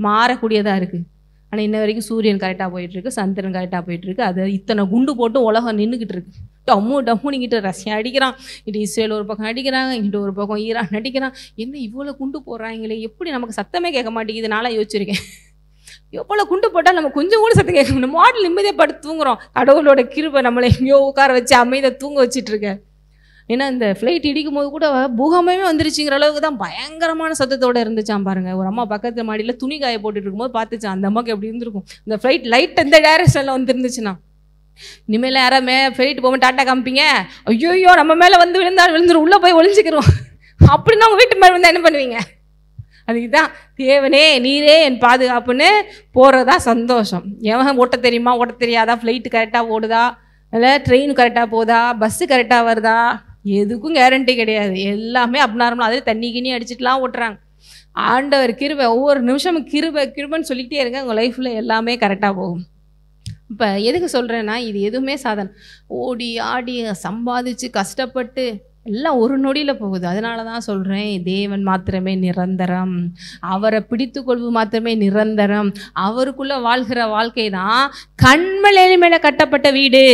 மாறக்கூடியதாக இருக்குது. ஆனால் இன்ன வரைக்கும் சூரியன் கரெக்டாக போயிட்டுருக்கு, சந்திரன் கரெக்டாக போயிட்டுருக்கு. அது இத்தனை குண்டு போட்டு உலகம் நின்றுக்கிட்டு இருக்கு. டம்முனிக்கிட்டு ரஷ்யா அடிக்கிறான், இங்கிட்டு இஸ்ரேல் ஒரு பக்கம் அடிக்கிறாங்க, இங்கிட்டு ஒரு பக்கம் ஈரான் அடிக்கிறான். என்ன இவ்வளோ குண்டு போடுறாங்களே, எப்படி நமக்கு சத்தமே கேட்க மாட்டேங்குது? நான்லாம் யோசிச்சிருக்கேன், எவ்வளோ குண்டு போட்டால் நம்ம கொஞ்சம் கூட சத்தம் கேட்க முடியும். மாடல் நிம்மதியாக படுத்து தூங்குறோம், கடவுளோட கிருபை நம்மளை எங்கேயோ உட்கார வச்சு அமைதியாக தூங்க வச்சிட்ருக்கேன். ஏன்னா இந்த ஃப்ளைட் இடிக்கும் போது கூட பூகம்பமே வந்துருச்சுங்கிற அளவுக்கு தான் பயங்கரமான சத்தத்தோடு இருந்துச்சான் பாருங்க. ஒரு அம்மா பக்கத்து மாடியில் துணி காய போட்டுட்டு இருக்கும்போது பார்த்துச்சான், அந்த அம்மாவுக்கு எப்படி இருந்திருக்கும், இந்த ஃப்ளைட் லைட் எந்த டைரக்ஷனில் வந்துருந்துச்சுன்னா. இனிமேல் யாராமே ஃப்ளைட் போகும்போது டாட்டா காமிப்பீங்க, ஐயோ நம்ம மேலே வந்து விழுந்துரும், உள்ளே போய் ஒழிஞ்சிக்கிறோம் அப்படின்னா உங்கள் வீட்டு மேலே வந்து என்ன பண்ணுவீங்க? அதுக்கு தான் தேவனே நீரே என் பாதுகாப்புன்னு போகிறதா சந்தோஷம். எவன் ஓட்ட தெரியுமா ஓட்ட தெரியாதா, ஃப்ளைட்டு கரெக்டாக ஓடுதா, இல்லை ட்ரெயின் கரெக்டாக போதா, பஸ்ஸு கரெக்டாக வருதா, எதுக்கும் கேரண்டி கிடையாது. எல்லாமே அப்நார்மலாக, அதே தண்ணி கிண்ணி அடிச்சுட்டுலாம் ஓட்டுறாங்க. ஆண்டவர் கிருபை, ஒவ்வொரு நிமிஷமும் கிருபைன்னு சொல்லிக்கிட்டே இருங்க, உங்கள் லைஃப்பில் எல்லாமே கரெக்டாக போகும். இப்போ எதுக்கு சொல்கிறேன்னா, இது எதுவுமே சாதனை ஓடி ஆடி சம்பாதிச்சு கஷ்டப்பட்டு எல்லாம் ஒரு நொடியில் போகுது. அதனால தான் சொல்கிறேன், தேவன் மாத்திரமே நிரந்தரம், அவரை பிடித்து கொள்வது மாத்திரமே நிரந்தரம். அவருக்குள்ளே வாழ்கிற வாழ்க்கை தான் கண்மலை மேலே கட்டப்பட்ட வீடு.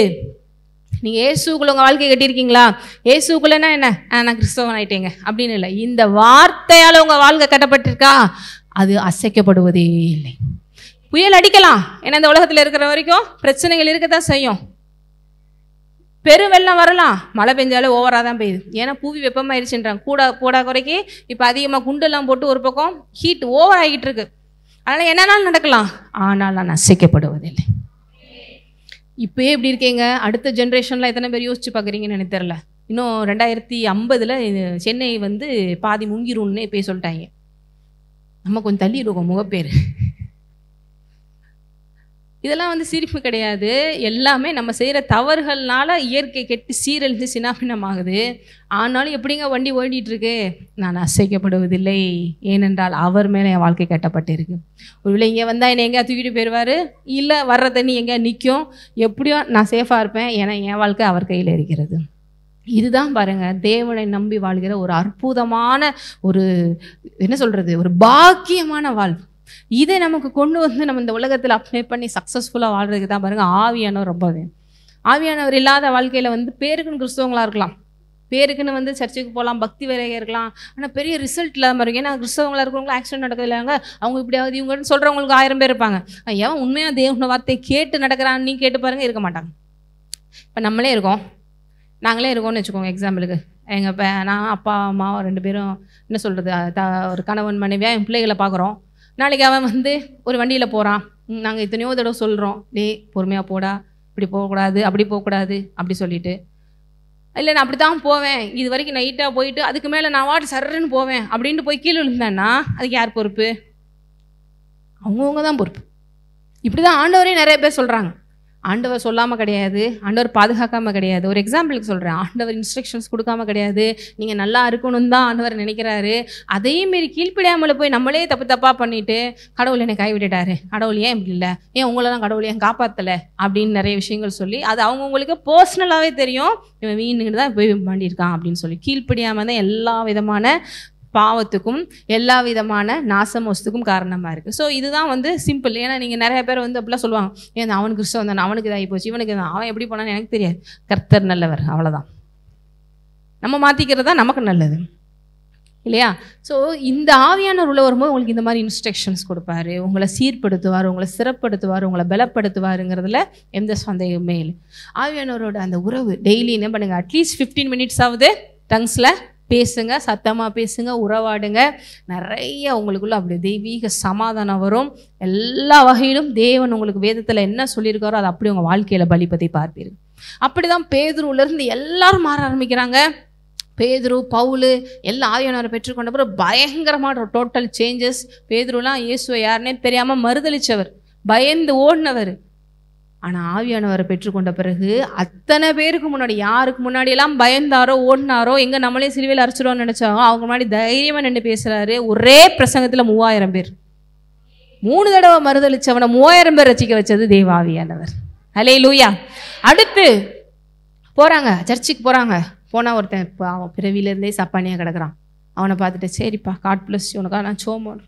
நீங்கள் ஏசுக்குள்ள உங்கள் வாழ்க்கையை கட்டியிருக்கீங்களா? ஏசுக்குள்ளனா என்ன, நான் கிறிஸ்தவன் ஆகிட்டேங்க அப்படின்னு இல்லை. இந்த வார்த்தையால் உங்கள் வாழ்க்கை கட்டப்பட்டிருக்கா, அது அசைக்கப்படுவதே இல்லை. புயல் அடிக்கலாம், ஏன்னா இந்த உலகத்தில் இருக்கிற வரைக்கும் பிரச்சனைகள் இருக்கத்தான் செய்யும். பெருவெள்ளம் வரலாம், மழை பெஞ்சாலே ஓவராக தான் பெய்யுது. ஏன்னா புவி வெப்பமாயிருச்சுன்றாங்க. போடா குறைக்கு இப்போ அதிகமாக குண்டெல்லாம் போட்டு ஒரு பக்கம் ஹீட் ஓவர் ஆகிட்டு இருக்கு. அதனால் என்னன்னாலும் நடக்கலாம், ஆனால் நான் அசைக்கப்படுவதில்லை. இப்போயே இப்படி இருக்கீங்க, அடுத்த ஜென்ரேஷனில் எத்தனை பேர் யோசிச்சு பார்க்குறீங்கன்னு எனக்கு தெரில. இன்னும் 2050 சென்னை வந்து பாதி முங்கிரும்னு போய் சொல்லிட்டாங்க. நம்ம கொஞ்சம் தள்ளி இருக்கோம் முகப்பேர். இதெல்லாம் வந்து சிரிப்பு கிடையாது, எல்லாமே நம்ம செய்கிற தவறுகள்னால இயற்கை கெட்டு சீரழிந்து சின்னாபின்னமாகுது. ஆனாலும் எப்படிங்க வண்டி ஓடிட்டுருக்கு, நான் அசைக்கப்படுவதில்லை, ஏனென்றால் அவர் மேலே என் வாழ்க்கை கட்டப்பட்டிருக்கு. ஒருவேளை இங்கே வந்தால் என்னை எங்கேயா தூக்கிட்டு போயிடுவார், இல்லை வர்ற தண்ணி எங்கேயா நிற்கும், எப்படியோ நான் சேஃபாக இருப்பேன், ஏன்னா என் வாழ்க்கை அவர் கையில் இருக்கிறது. இதுதான் பாருங்கள், தேவனை நம்பி வாழ்கிற ஒரு அற்புதமான ஒரு என்ன சொல்கிறது, ஒரு பாக்கியமான வாழ்வு. இதை நமக்கு கொண்டு வந்து நம்ம இந்த உலகத்தில் அப்ளை பண்ணி சக்ஸஸ்ஃபுல்லாக வாழ்றதுக்கு தான் பாருங்கள் ஆவியானவர் ரொம்ப வேணும். ஆவியானவர் இல்லாத வாழ்க்கையில் வந்து பேருக்குன்னு கிறிஸ்தவங்களாக இருக்கலாம், பேருக்குன்னு வந்து சர்ச்சுக்கு போகலாம், பக்தி வேலையாக இருக்கலாம், ஆனால் பெரிய ரிசல்ட் இல்லாமல் இருக்கும். ஏன்னா கிறிஸ்தவங்களாக இருக்கிறவங்களும் ஆக்சிடென்ட் நடக்குது இல்லைங்க, அவங்க இப்படியாவது இவங்கன்னு சொல்கிறவங்களுக்கு 1000 பேர் இருப்பாங்க. ஏன் உண்மையாக தேவனோட வார்த்தையை கேட்டு நடக்கிறான்னு நீ கேட்டு பாருங்கள், இருக்க மாட்டாங்க. இப்போ நாங்களே இருக்கோம்னு வச்சுக்கோங்க. எக்ஸாம்பிளுக்கு நான் அப்பா அம்மா 2 பேரும் என்ன சொல்கிறது, ஒரு கணவன் மனைவியாக என் பிள்ளைகளை பார்க்குறோம். நாளைக்கு அவன் வந்து ஒரு வண்டியில் போகிறான், நாங்கள் இத்தனையோ தடவை சொல்கிறோம், பொறுமையாக போடா, இப்படி போகக்கூடாது, அப்படி போகக்கூடாது அப்படி சொல்லிட்டு, இல்லை நான் அப்படி தான் போவேன், இது வரைக்கும் நைட்டாக போயிட்டு அதுக்கு மேலே நான் வாட்டு சர்றன்னு போவேன் அப்படின்ட்டு போய் கீழே விழுந்தேன்னா அதுக்கு யார் பொறுப்பு? அவங்கவுங்க தான் பொறுப்பு. இப்படிதான் ஆண்டவரே நிறைய பேர் சொல்றாங்க. ஆண்டவர் சொல்லாமல் கிடையாது, ஆண்டவர் பாதுகாக்காமல் கிடையாது. ஒரு எக்ஸாம்பிளுக்கு சொல்கிறேன், ஆண்டவர் இன்ஸ்ட்ரக்ஷன்ஸ் கொடுக்காம கிடையாது. நீங்கள் நல்லா இருக்கணும்னு தான் ஆண்டவர் நினைக்கிறாரு. அதே மாரி கீழ்ப்படியாமல் போய் நம்மளே தப்பாக பண்ணிட்டு கடவுள் என்னை கைவிட்டுட்டாரு, கடவுள் ஏன் இப்படி இல்லை, ஏன் உங்களெல்லாம் கடவுள் ஏன் காப்பாற்றலை அப்படின்னு நிறைய விஷயங்கள் சொல்லி அது அவங்கவுங்களுக்கு பர்சனலாகவே தெரியும். இவன் வீணுக்கு தான் போய் மாண்டியிருக்கான் அப்படின்னு சொல்லி கீழ்ப்படியாமல் தான் எல்லா விதமான பாவத்துக்கும் எல்லா விதமான நாசமோசத்துக்கும் காரணமாக இருக்குது. ஸோ இதுதான் சிம்பிள். ஏன்னா நீங்கள் நிறைய பேர் அப்படிலாம் சொல்லுவாங்க, ஏன் அவனுக்கு கிறிஸ்தவம் தானே, அவனுக்கு இதாகி போச்சு, இவனுக்கு தான், அவன் எப்படி போனான்னு எனக்கு தெரியாது, கர்த்தர் நல்லவர், அவ்வளோதான். நம்ம மாற்றிக்கிறது தான் நமக்கு நல்லது இல்லையா? ஸோ இந்த ஆவியானவர் உள்ள வரும்போது உங்களுக்கு இந்த மாதிரி இன்ஸ்ட்ரக்ஷன்ஸ் கொடுப்பாரு, உங்களை சீர்படுத்துவார், உங்களை சிறப்படுத்துவார், உங்களை பலப்படுத்துவாருங்கிறதுல எந்த சந்தேகமே இல்லை. ஆவியானவரோட அந்த உறவு டெய்லி என்ன பண்ணுங்க, அட்லீஸ்ட் 15 minutes ஆகுது டங்ஸில் பேசுங்க, சத்தமாக பேசுங்க, உறவாடுங்க. நிறைய உங்களுக்குள்ள அப்படி தெய்வீக சமாதானம் வரும். எல்லா வகையிலும் தேவன் உங்களுக்கு வேதத்தில் என்ன சொல்லியிருக்காரோ அதை அப்படி உங்கள் வாழ்க்கையில் பலிப்பதை பார்ப்பீர்கள். அப்படி தான் பேதுருவிலேருந்து எல்லாரும் மாற ஆரம்பிக்கிறாங்க. பேதுரு, பவுலு எல்லாம் ஆவியானவரை பெற்றுக்கொண்ட பிறகு பயங்கரமான டோட்டல் சேஞ்சஸ். பேதுருலாம் இயேசுவை யாருன்னே தெரியாமல் மறுதளிச்சவர், பயந்து ஓடினவர். ஆனால் ஆவியானவரை பெற்றுக்கொண்ட பிறகு அத்தனை பேருக்கு முன்னாடி, யாருக்கு முன்னாடியெல்லாம் பயந்தாரோ ஓடினாரோ, எங்கே நம்மளே சிலுவையில் அரைச்சிடுவோம்னு நினச்சாங்க, அவங்க முன்னாடி தைரியமாக நின்று பேசுகிறாரு. ஒரே பிரசங்கத்தில் 3000 பேர், 3 தடவை மறுதளிச்சவனை 3000 பேர் ரசிக்க வச்சது தேவ ஆவியானவர். ஹல்லேலூயா. அடுத்து போகிறாங்க, சர்ச்சுக்கு போகிறாங்க. போனால் ஒருத்தன் இப்போ அவன் பிறவிலேருந்தே சப்பானியாக கிடக்குறான். அவனை பார்த்துட்டு, சரிப்பா காட் பிளஸ் உனக்கா நான் சோமோன்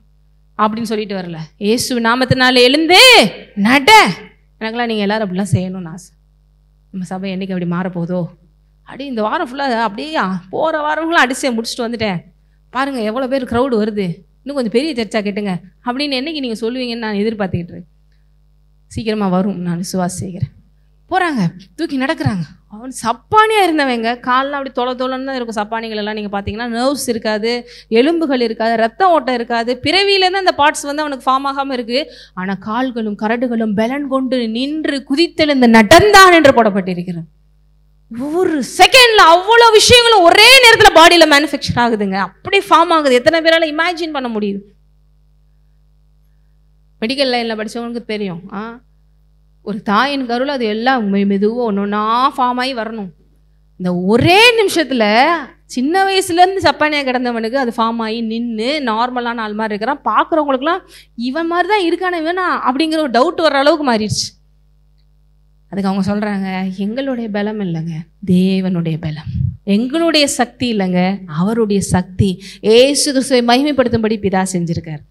அப்படின்னு சொல்லிட்டு வரல, இயேசு நாமத்தினால எழுந்து நட. எனக்குலாம் நீங்கள் எல்லோரும் அப்படிலாம் செய்யணும்னு ஆசை. நம்ம சபை என்றைக்கு அப்படி மாறப்போதோ அப்படி இந்த வாரம் ஃபுல்லாக அப்படியே போகிற வாரம்லாம் அடிச்சு முடிச்சுட்டு வந்துட்டேன், பாருங்கள் எவ்வளோ பேர் க்ரௌடு வருது, இன்னும் கொஞ்சம் பெரிய சர்ச்சாக கேட்டுங்க அப்படின்னு என்றைக்கு நீங்கள் சொல்லுவீங்கன்னு நான் எதிர்பார்த்துக்கிட்டு இருக்கேன். சீக்கிரமாக வரும், நான் விசுவாசிக்கிறேன். போகிறாங்க, தூக்கி நடக்கிறாங்க. அவன் சப்பானியாக இருந்தவங்க, காலெலாம் அப்படி தொலைன்னு தான் இருக்கும். சப்பானிகள் எல்லாம் நீங்கள் பார்த்தீங்கன்னா நர்வ்ஸ் இருக்காது, எலும்புகள் இருக்காது, ரத்தம் ஓட்டம் இருக்காது. பிறவியிலேருந்து அந்த பார்ட்ஸ் அவனுக்கு ஃபார்ம் ஆகாமல் இருக்குது. ஆனால் கால்களும் கரடுகளும் பலன் கொண்டு நின்று குதித்தெழுந்து நடந்தான் என்று போடப்பட்டிருக்கிறது. ஒரு செகண்டில் அவ்வளோ விஷயங்களும் ஒரே நேரத்தில் பாடியில் மேனுஃபேக்சர் ஆகுதுங்க, அப்படி ஃபார்ம் ஆகுது. எத்தனை பேரால் இமேஜின் பண்ண முடியுது? மெடிக்கல் லைனில் படித்தவங்களுக்கு தெரியும். ஒரு தாயின் கருவில் அது எல்லாம் மெதுவாக ஒன்று ஒன்றா ஃபார்ம் ஆகி வரணும். இந்த ஒரே நிமிஷத்தில் சின்ன வயசுலேருந்து சப்பானியாக கிடந்தவனுக்கு அது ஃபார்ம் ஆகி நின்று நார்மலான ஆள் மாதிரி இருக்கிறான். பார்க்குறவங்களுக்குலாம் இவன் மாதிரி தான் இருக்கானே வேணா அப்படிங்கிற ஒரு டவுட் வர அளவுக்கு மாறிடுச்சு. அதுக்கு அவங்க சொல்கிறாங்க, எங்களுடைய பலம் இல்லைங்க, தேவனுடைய பலம், எங்களுடைய சக்தி இல்லைங்க, அவருடைய சக்தி. ஏசு கிறிஸ்துவை மகிமைப்படுத்தும்படி பிதா செஞ்சுருக்கார்.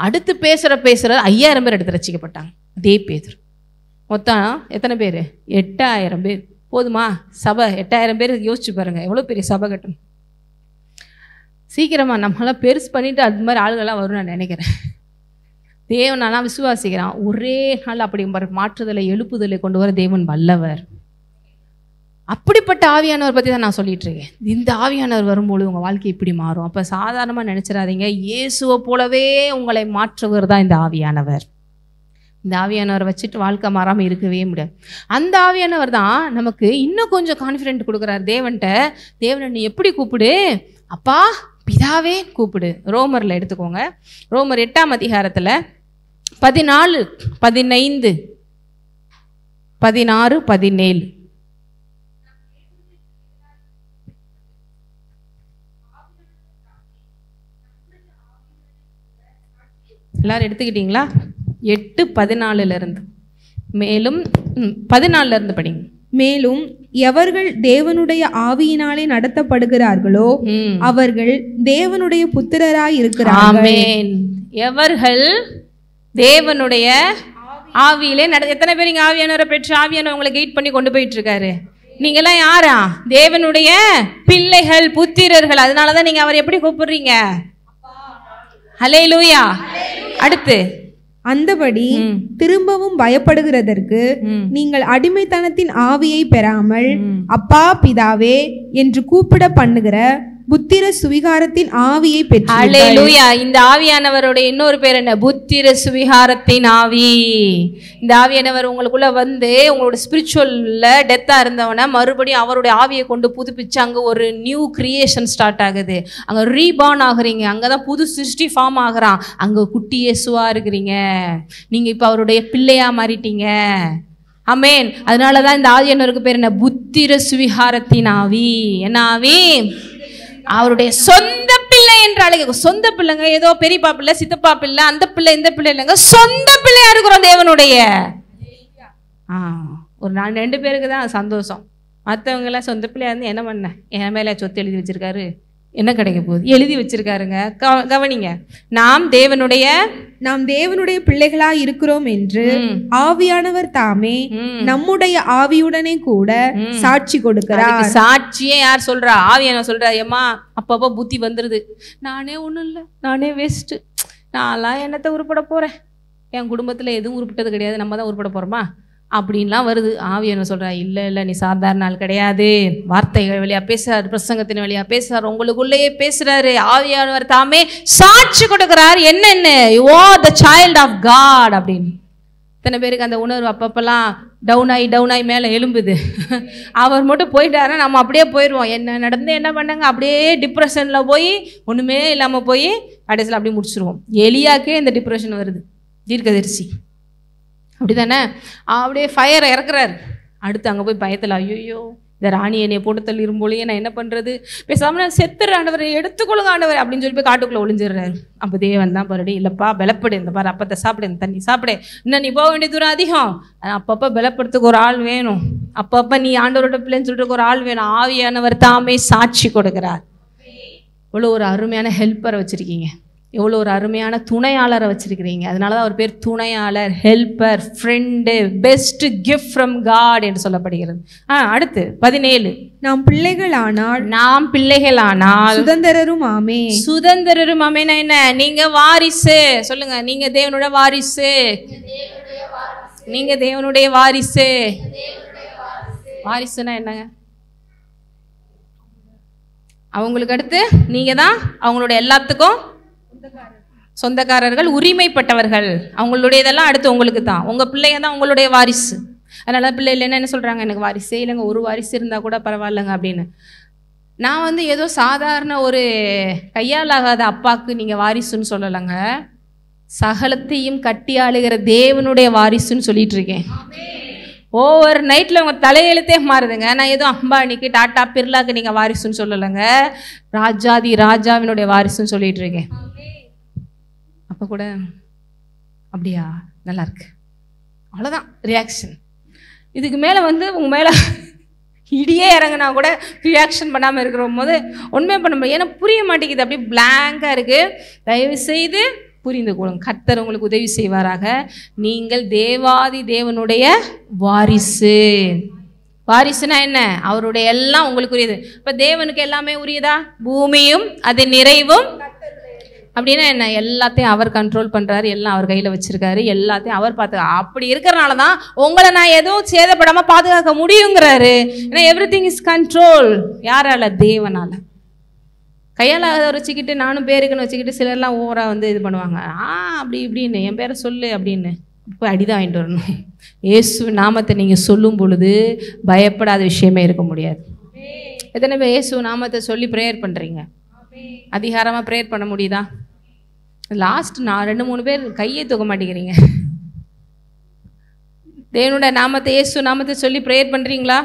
அடுத்து பேசுகிற 5000 பேர் எடுத்து ரசிக்கப்பட்டாங்க. அதே பேதுரு. மொத்தம் எத்தனை பேர்? 8000 பேர். போதுமா சபை? 8000 பேர் யோசிச்சு பாருங்கள், எவ்வளோ பெரிய சபை கட்டணும். சீக்கிரமாக நம்மளாம் பெருசு பண்ணிவிட்டு அது மாதிரி ஆளுகள்லாம் வரும்னு நான் நினைக்கிறேன். தேவனாலாம் விசுவாசிக்கிறான். ஒரே நாள் அப்படி மாற்றுதலை எழுப்புதலை கொண்டு வர தேவன் வல்லவர். அப்படிப்பட்ட ஆவியானவர் பற்றி தான் நான் சொல்லிட்டு இருக்கேன். இந்த ஆவியானவர் வரும்போது உங்கள் வாழ்க்கை இப்படி மாறும். அப்போ சாதாரணமாக நினச்சிடாதீங்க, இயேசுவை போலவே உங்களை மாற்றுவர் தான் இந்த ஆவியானவர். இந்த ஆவியானவரை வச்சுட்டு வாழ்க்கை மாறாமல் இருக்கவே முடியாது. அந்த ஆவியானவர் தான் நமக்கு இன்னும் கொஞ்சம் கான்ஃபிடென்ட் கொடுக்குறாரு. தேவனை நீ எப்படி கூப்பிடு? அப்பா பிதாவே கூப்பிடு. ரோமரில் எடுத்துக்கோங்க. ரோமர் 8ஆம் அதிகாரத்தில் 14, 15, 16, 17 எல்லாரும் எடுத்துக்கிட்டீங்களா? 8:14 மேலும் 14 படிங்க. மேலும் எவர்கள் தேவனுடைய ஆவியினாலே நடத்தப்படுகிறார்களோ அவர்கள் தேவனுடைய புத்திரராய் இருக்கிறார்கள். ஆமென். எவர்கள் தேவனுடைய ஆவியிலே எத்தனை பேர் இங்க ஆவியானவரை பெற்று ஆவியானவர் உங்களை கைட் பண்ணி கொண்டு போயிட்டு இருக்காரு? நீங்கெல்லாம் யாரா? தேவனுடைய பிள்ளைகள், புத்திரர்கள். அதனாலதான் நீங்க அவரை எப்படி கூப்பிடுறீங்க? ஹல்லேலூயா. அடுத்து அந்தபடி திரும்பவும் பயப்படுகிறதற்கு நீங்கள் அடிமைத்தனத்தின் ஆவியை பெறாமல் அப்பா பிதாவே என்று கூப்பிட பண்ணுகிற புத்திர சுவிகாரத்தின் ஆவியை பெற்று. அல்லேலூயா. இந்த ஆவியானவருடைய இன்னொரு பேர் என்ன? புத்திர சுவிகாரத்தின் ஆவி. இந்த ஆவியானவர் உங்களுக்குள்ள வந்து உங்களோட ஸ்பிரிச்சுவல்ல டெத்தா இருந்தவன மறுபடியும் அவருடைய ஆவியை கொண்டு புதுப்பிச்சு அங்க ஒரு நியூ கிரியேஷன் ஸ்டார்ட் ஆகுது. அங்க ரீபார்ன் ஆகுறீங்க. அங்கதான் புது சிருஷ்டி ஃபார்ம் ஆகுறான். அங்க குட்டி இயேசுவா இருக்கிறீங்க. நீங்க இப்ப அவருடைய பிள்ளையா மாறிட்டீங்க. ஆமென். அதனாலதான் இந்த ஆவியானவருக்கு பேர் என்ன? புத்திர சுவிகாரத்தின் ஆவி. என்ன ஆவி? அவருடைய சொந்த பிள்ளை என்று அழைக்க. சொந்த பிள்ளைங்க ஏதோ பெரியப்பா பிள்ளை, சித்தப்பா பிள்ளை, அந்த பிள்ளை இந்த பிள்ளை இல்லைங்க, சொந்த பிள்ளையா இருக்கிறோம் தேவனுடைய. ஒரு 2 பேருக்கு தான் சந்தோஷம். மற்றவங்க எல்லாம் சொந்த பிள்ளையா இருந்து என்ன பண்ண, என் மேல சொத்து எழுதி வச்சிருக்காரு, என்ன கிடைக்க போகுது? எழுதி வச்சிருக்காருங்க. கவனிங்க, நாம் தேவனுடைய பிள்ளைகளா இருக்கிறோம் என்று ஆவியானவர் தாமே நம்முடைய ஆவியுடனே கூட சாட்சி கொடுக்கிறார். சாட்சியே யார் சொல்றா? ஆவியானவர் சொல்றா. ஏம்மா அப்பப்போ புத்தி வந்துருது, நானே ஒண்ணும் இல்லை, நானே வேஸ்ட், நான்லாம் என்னத்தை உருப்பட போறேன், என் குடும்பத்துல எதுவும் உருப்பிட்டது கிடையாது, நம்ம தான் உருப்பட போறோமா அப்படின்லாம் வருது. ஆவியானவர் சொல்றா, இல்லை இல்லை, நீ சாதாரண ஆள் கிடையாது. வார்த்தைகள் வழியா பேசுறாரு, பிரசங்கத்தின் வழியா பேசுறாரு, உங்களுக்குள்ளேயே பேசுறாரு. ஆவியானவர் தாமே சாட்சி கொடுக்கிறார். என்னென்ன? You are the child of God அப்படின்னு. இத்தனை பேருக்கு அந்த உணர்வு அப்பப்பெல்லாம் டவுன் ஆகி மேலே எழும்புது. அவர் மட்டும் போயிட்டாருன்னா நம்ம அப்படியே போயிடுவோம். என்ன நடந்து என்ன பண்ணாங்க, அப்படியே டிப்ரெஷனில் போய் ஒன்றுமே இல்லாமல் போய் கடைசியில் அப்படியே முடிச்சிருவோம். எலியாக்கே இந்த டிப்ரெஷன் வருது. தீர்க்கதரிசி அப்படி தானே? அப்படியே ஃபயரை இறக்குறாரு. அடுத்து அங்கே போய் பயத்தில், ஐயோ இந்த ராணி என்னை போட்டு தள்ளி இரும்போலையே நான் என்ன பண்ணுறது, பேசாமல் நான் செத்துற ஆண்டவரை எடுத்துக்கொள்ளுங்க ஆண்டவர் அப்படின்னு சொல்லி போய் காட்டுக்குள்ளே ஒளிஞ்சிடுறாரு. அப்போ தேவன் தான் பாருடி, இல்லைப்பா பலப்படு, இந்த பாரு அப்பத்தை சாப்பிடு, இந்த தண்ணி சாப்பிடு, இன்னும் நீ போக வேண்டிய தூரம் அதிகம், அப்பப்போ பலப்படுறதுக்கு ஒரு ஆள் வேணும், அப்பப்போ நீ ஆண்டவரோட பிள்ளைன்னு சொல்லிட்டு ஒரு ஆள் வேணும். ஆவியானவர் தாமே சாட்சி கொடுக்கிறார். இவ்வளோ ஒரு அருமையான ஹெல்ப்பரை வச்சுருக்கீங்க, எவ்வளோ ஒரு அருமையான துணையாளரை வச்சிருக்கிறீங்க. அதனால தான் அவர் பேர் துணையாளர், helper, friend, best gift from God என்று சொல்லப்படுகிறது. அடுத்து 17, நாம் பிள்ளைகளானால் சுதந்திரரும் ஆமே. சுதந்திரரும் ஆமேனா என்ன? நீங்க வாரிசு. சொல்லுங்க, நீங்க தேவனுடைய வாரிசு. நீங்க தேவனுடைய வாரிசு. வாரிசுனா என்னங்க? அவங்களுக்கு அடுத்து நீங்க தான் அவங்களுடைய எல்லாத்துக்கும் சொந்தக்காரர்கள், உரிமைப்பட்டவர்கள். அவங்களுடையதெல்லாம் அடுத்து உங்களுக்கு தான். உங்கள் பிள்ளைங்க தான் உங்களுடைய வாரிசு. அதனால பிள்ளை இல்லைன்னா என்ன சொல்கிறாங்க, எனக்கு வாரிசே இல்லைங்க, ஒரு வாரிசு இருந்தால் கூட பரவாயில்லைங்க அப்படின்னு. நான் வந்து ஏதோ சாதாரண ஒரு கையாலாகாத அப்பாவுக்கு நீங்கள் வாரிசுன்னு சொல்லலைங்க, சகலத்தையும் கட்டி ஆளுகிற தேவனுடைய வாரிசுன்னு சொல்லிட்டு இருக்கேன். ஒவ்வொரு நைட்டில் உங்கள் தலையெழுத்தே மாறுதுங்க. நான் ஏதோ அம்பானிக்கு டாட்டா பிர்லாக்கு நீங்கள் வாரிசுன்னு சொல்லலைங்க, ராஜாதி ராஜாவினுடைய வாரிசுன்னு சொல்லிட்டு இருக்கேன். அப்போ கூட அப்படியா, நல்லா இருக்கு, அவ்வளோதான் ரியாக்ஷன். இதுக்கு மேலே வந்து உங்கள் மேலே இடியே இறங்கினா கூட ரியாக்ஷன் பண்ணாமல் இருக்கிற போது ஒன்றுமே பண்ண முடியாது. ஏன்னா புரிய மாட்டேங்குது, அப்படியே பிளாங்காக இருக்குது. தயவு செய்து புரிந்து கொள்ளுங்க. கர்த்தர் உங்களுக்கு உதவி செய்வாராக. நீங்கள் தேவாதி தேவனுடைய வாரிசு. வாரிசுனா என்ன? அவருடைய எல்லாம் உங்களுக்கு உரியது. இப்போ தேவனுக்கு எல்லாமே உரியதா? பூமியும் அது நிறைவும் அப்படின்னா என்ன? எல்லாத்தையும் அவர் கண்ட்ரோல் பண்ணுறாரு, எல்லாம் அவர் கையில் வச்சிருக்காரு, எல்லாத்தையும் அவர் பார்த்து. அப்படி இருக்கிறனால தான் உங்களை நான் எதுவும் சேதப்படாமல் பாதுகாக்க முடியுங்கிறாரு. ஏன்னா எவ்ரிதிங் இஸ் கண்ட்ரோல். யாரால? தேவனால. கையால் அதை வச்சுக்கிட்டு நானும் பேருக்குன்னு வச்சுக்கிட்டு சிலர்லாம் ஓவராக வந்து இது பண்ணுவாங்க. அப்படி இப்படின்னு என் பேரை சொல்லு அப்படின்னு போய் அடிதான் வாங்கிட்டு வரணும். இயேசு நாமத்தை நீங்கள் சொல்லும் பொழுது பயப்படாத விஷயமே இருக்க முடியாது. எத்தனை பேர் இயேசு நாமத்தை சொல்லி ப்ரேயர் பண்ணுறீங்க? அதிகாரமாக ப்ரேயர் பண்ண முடியுதா? லாஸ்ட் நான் 2-3 பேர் கையை தூக்க மாட்டேங்கிறீங்க. தேவனுடைய நாமத்தை, இயேசு நாமத்தை சொல்லி ப்ரேயர் பண்ணுறீங்களா?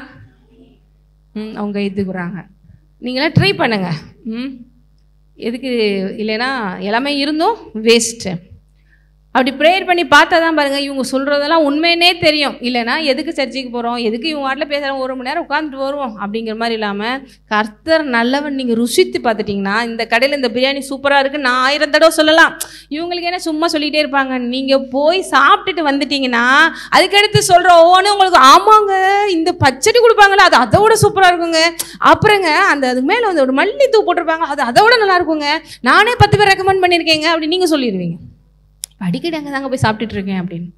அவங்க கை தூக்குறாங்க. நீங்களாம் ட்ரை பண்ணுங்க. எதுக்கு இல்லைன்னா எல்லாமே இருந்தும் வேஸ்ட்டு. அப்படி ப்ரேயர் பண்ணி பார்த்தா தான் பாருங்கள் இவங்க சொல்கிறதெல்லாம் உண்மைன்னே தெரியும். இல்லைனா எதுக்கு சர்ச்சைக்கு போகிறோம், எதுக்கு இவங்க வாட்டில் பேசுகிறோம், 1 மணி நேரம் உட்காந்துட்டு வருவோம் அப்படிங்கிற மாதிரி இல்லாமல், கர்த்தர் நல்லவன் நீங்கள் ருசித்து பார்த்துட்டிங்கன்னா, இந்த கடையில் இந்த பிரியாணி சூப்பராக இருக்குது நான் 1000 தடவை சொல்லலாம். இவங்களுக்கு என்ன சும்மா சொல்லிகிட்டே இருப்பாங்க. நீங்கள் போய் சாப்பிட்டுட்டு வந்துட்டிங்கன்னா அதுக்கடுத்து சொல்கிற ஒவ்வொன்றும் உங்களுக்கு ஆமாங்க இந்த பச்சடி கொடுப்பாங்களே அது அதை விட சூப்பராக இருக்குங்க, அப்புறங்க அந்த அதுக்கு மேலே வந்து ஒரு மல்லித்தூ போட்டிருப்பாங்க அது அதை விட நல்லா இருக்குங்க, நானே 10 பேர் ரெக்கமெண்ட் பண்ணியிருக்கேங்க அப்படின்னு நீங்கள் சொல்லிடுவீங்க. அடிக்கடி அங்கே தாங்க போய் சாப்பிட்டுட்டு இருக்கேன் அப்படின்னு.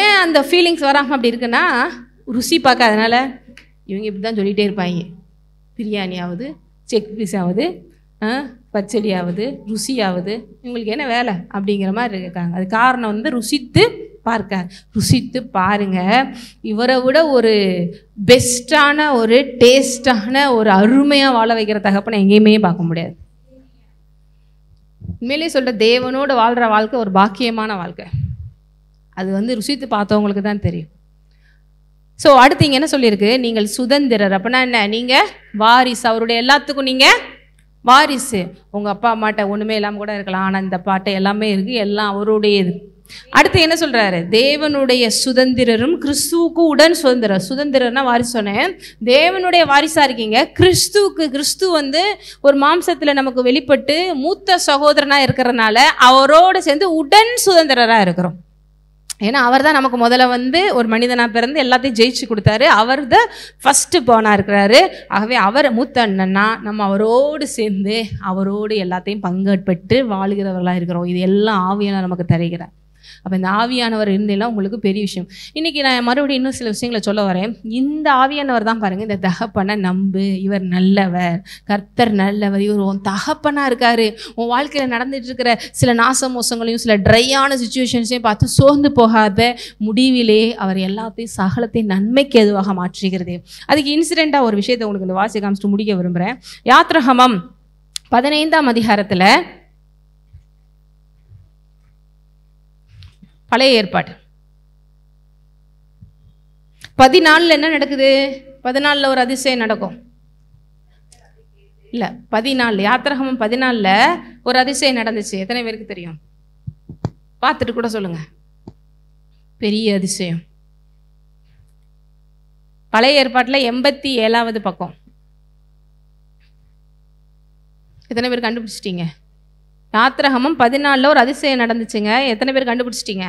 ஏன் அந்த ஃபீலிங்ஸ் வராமல் அப்படி இருக்குன்னா, ருசி பார்க்காதனால இவங்க இப்படி தான் சொல்லிகிட்டே இருப்பாங்க. பிரியாணியாவது செக் பீஸ் ஆகுது, பச்சடியாவது, ருசியாவது, இவங்களுக்கு என்ன வேலை அப்படிங்கிற மாதிரி இருக்காங்க. அது காரணம் வந்து ருசித்து ருசித்து பாருங்க. இவரை விட ஒரு பெஸ்டான, ஒரு டேஸ்டான, ஒரு அருமையாக வாழ வைக்கிற தகப்பனை எங்கேயுமே பார்க்க முடியாது. உண்மையிலே சொல்ற, தேவனோடு வாழ்கிற வாழ்க்கை ஒரு பாக்கியமான வாழ்க்கை. அது வந்து ருசித்து பார்த்தவங்களுக்கு தான் தெரியும். ஸோ அடுத்து இங்கே என்ன சொல்லியிருக்கு? நீங்கள் சுதந்திரர். அப்படின்னா என்ன? நீங்கள் வாரிசு, அவருடைய எல்லாத்துக்கும் நீங்கள் வாரிசு. உங்கள் அப்பா அம்மாட்ட ஒன்றுமே இல்லாமல் கூட இருக்கலாம், ஆனால் இந்த பாட்டை எல்லாமே இருக்குது, எல்லாம் அவருடையது. அடுத்து என்ன சொல்றாரு? தேவனுடைய சுதந்திரரும் கிறிஸ்துவுக்கு உடன் சுதந்திரர். சுதந்திரர்னா வாரிசு சொன்னேன். தேவனுடைய வாரிசா இருக்கீங்க. கிறிஸ்து வந்து ஒரு மாம்சத்துல நமக்கு வெளிப்பட்டு மூத்த சகோதரனா இருக்கிறதுனால அவரோடு சேர்ந்து உடன் சுதந்திரரா இருக்கிறோம். ஏன்னா அவர் தான் நமக்கு முதல்ல வந்து ஒரு மனிதனாக பிறந்து எல்லாத்தையும் ஜெயிச்சு கொடுத்தாரு. அவர் தான் ஃபஸ்ட்டு போனா இருக்கிறாரு. ஆகவே அவர் மூத்த அண்ணன்னா நம்ம அவரோடு சேர்ந்து அவரோடு எல்லாத்தையும் பங்கெடுப்பட்டு வாழ்கிறவர்களாக இருக்கிறோம். இது எல்லாம் ஆவியானவர் நமக்கு தருகிறார். அப்போ இந்த ஆவியானவர் இருந்தெல்லாம் உங்களுக்கு பெரிய விஷயம். இன்றைக்கி நான் மறுபடியும் இன்னும் சில விஷயங்களை சொல்ல வரேன். இந்த ஆவியானவர் தான் பாருங்கள், இந்த தகப்பனை நம்பு, இவர் நல்லவர், கர்த்தர் நல்லவர், இவர் உன் தகப்பனாக இருக்கார். உன் வாழ்க்கையில் நடந்துட்டு இருக்கிற சில நாச மோசங்களையும் சில ட்ரையான சுச்சுவேஷன்ஸையும் பார்த்து சோர்ந்து போகாத, முடிவிலே அவர் எல்லாத்தையும் சகலத்தையும் நன்மைக்கு எதுவாக மாற்றுகிறது. அதுக்கு இன்சிடெண்ட்டாக ஒரு விஷயத்தை உங்களுக்கு இந்த வாசி காமிச்சிட்டு முடிக்க விரும்புகிறேன். யாத்ராகமம் 15ஆம் அதிகாரத்தில் பழைய ஏற்பாடு 14 என்ன நடக்குது? 14 ஒரு அதிசயம் நடக்கும். இல்லை 14, யாத்ராகமம் 14 ஒரு அதிசயம் நடந்துச்சு. எத்தனை பேருக்கு தெரியும்? பார்த்துட்டு கூட சொல்லுங்க. பெரிய அதிசயம். பழைய ஏற்பாட்டில் 87வது பக்கம். எத்தனை பேர் கண்டுபிடிச்சிட்டீங்க? யாத்ராகமம் 14 ஒரு அதிசயம் நடந்துச்சுங்க. எத்தனை பேர் கண்டுபிடிச்சிட்டீங்க?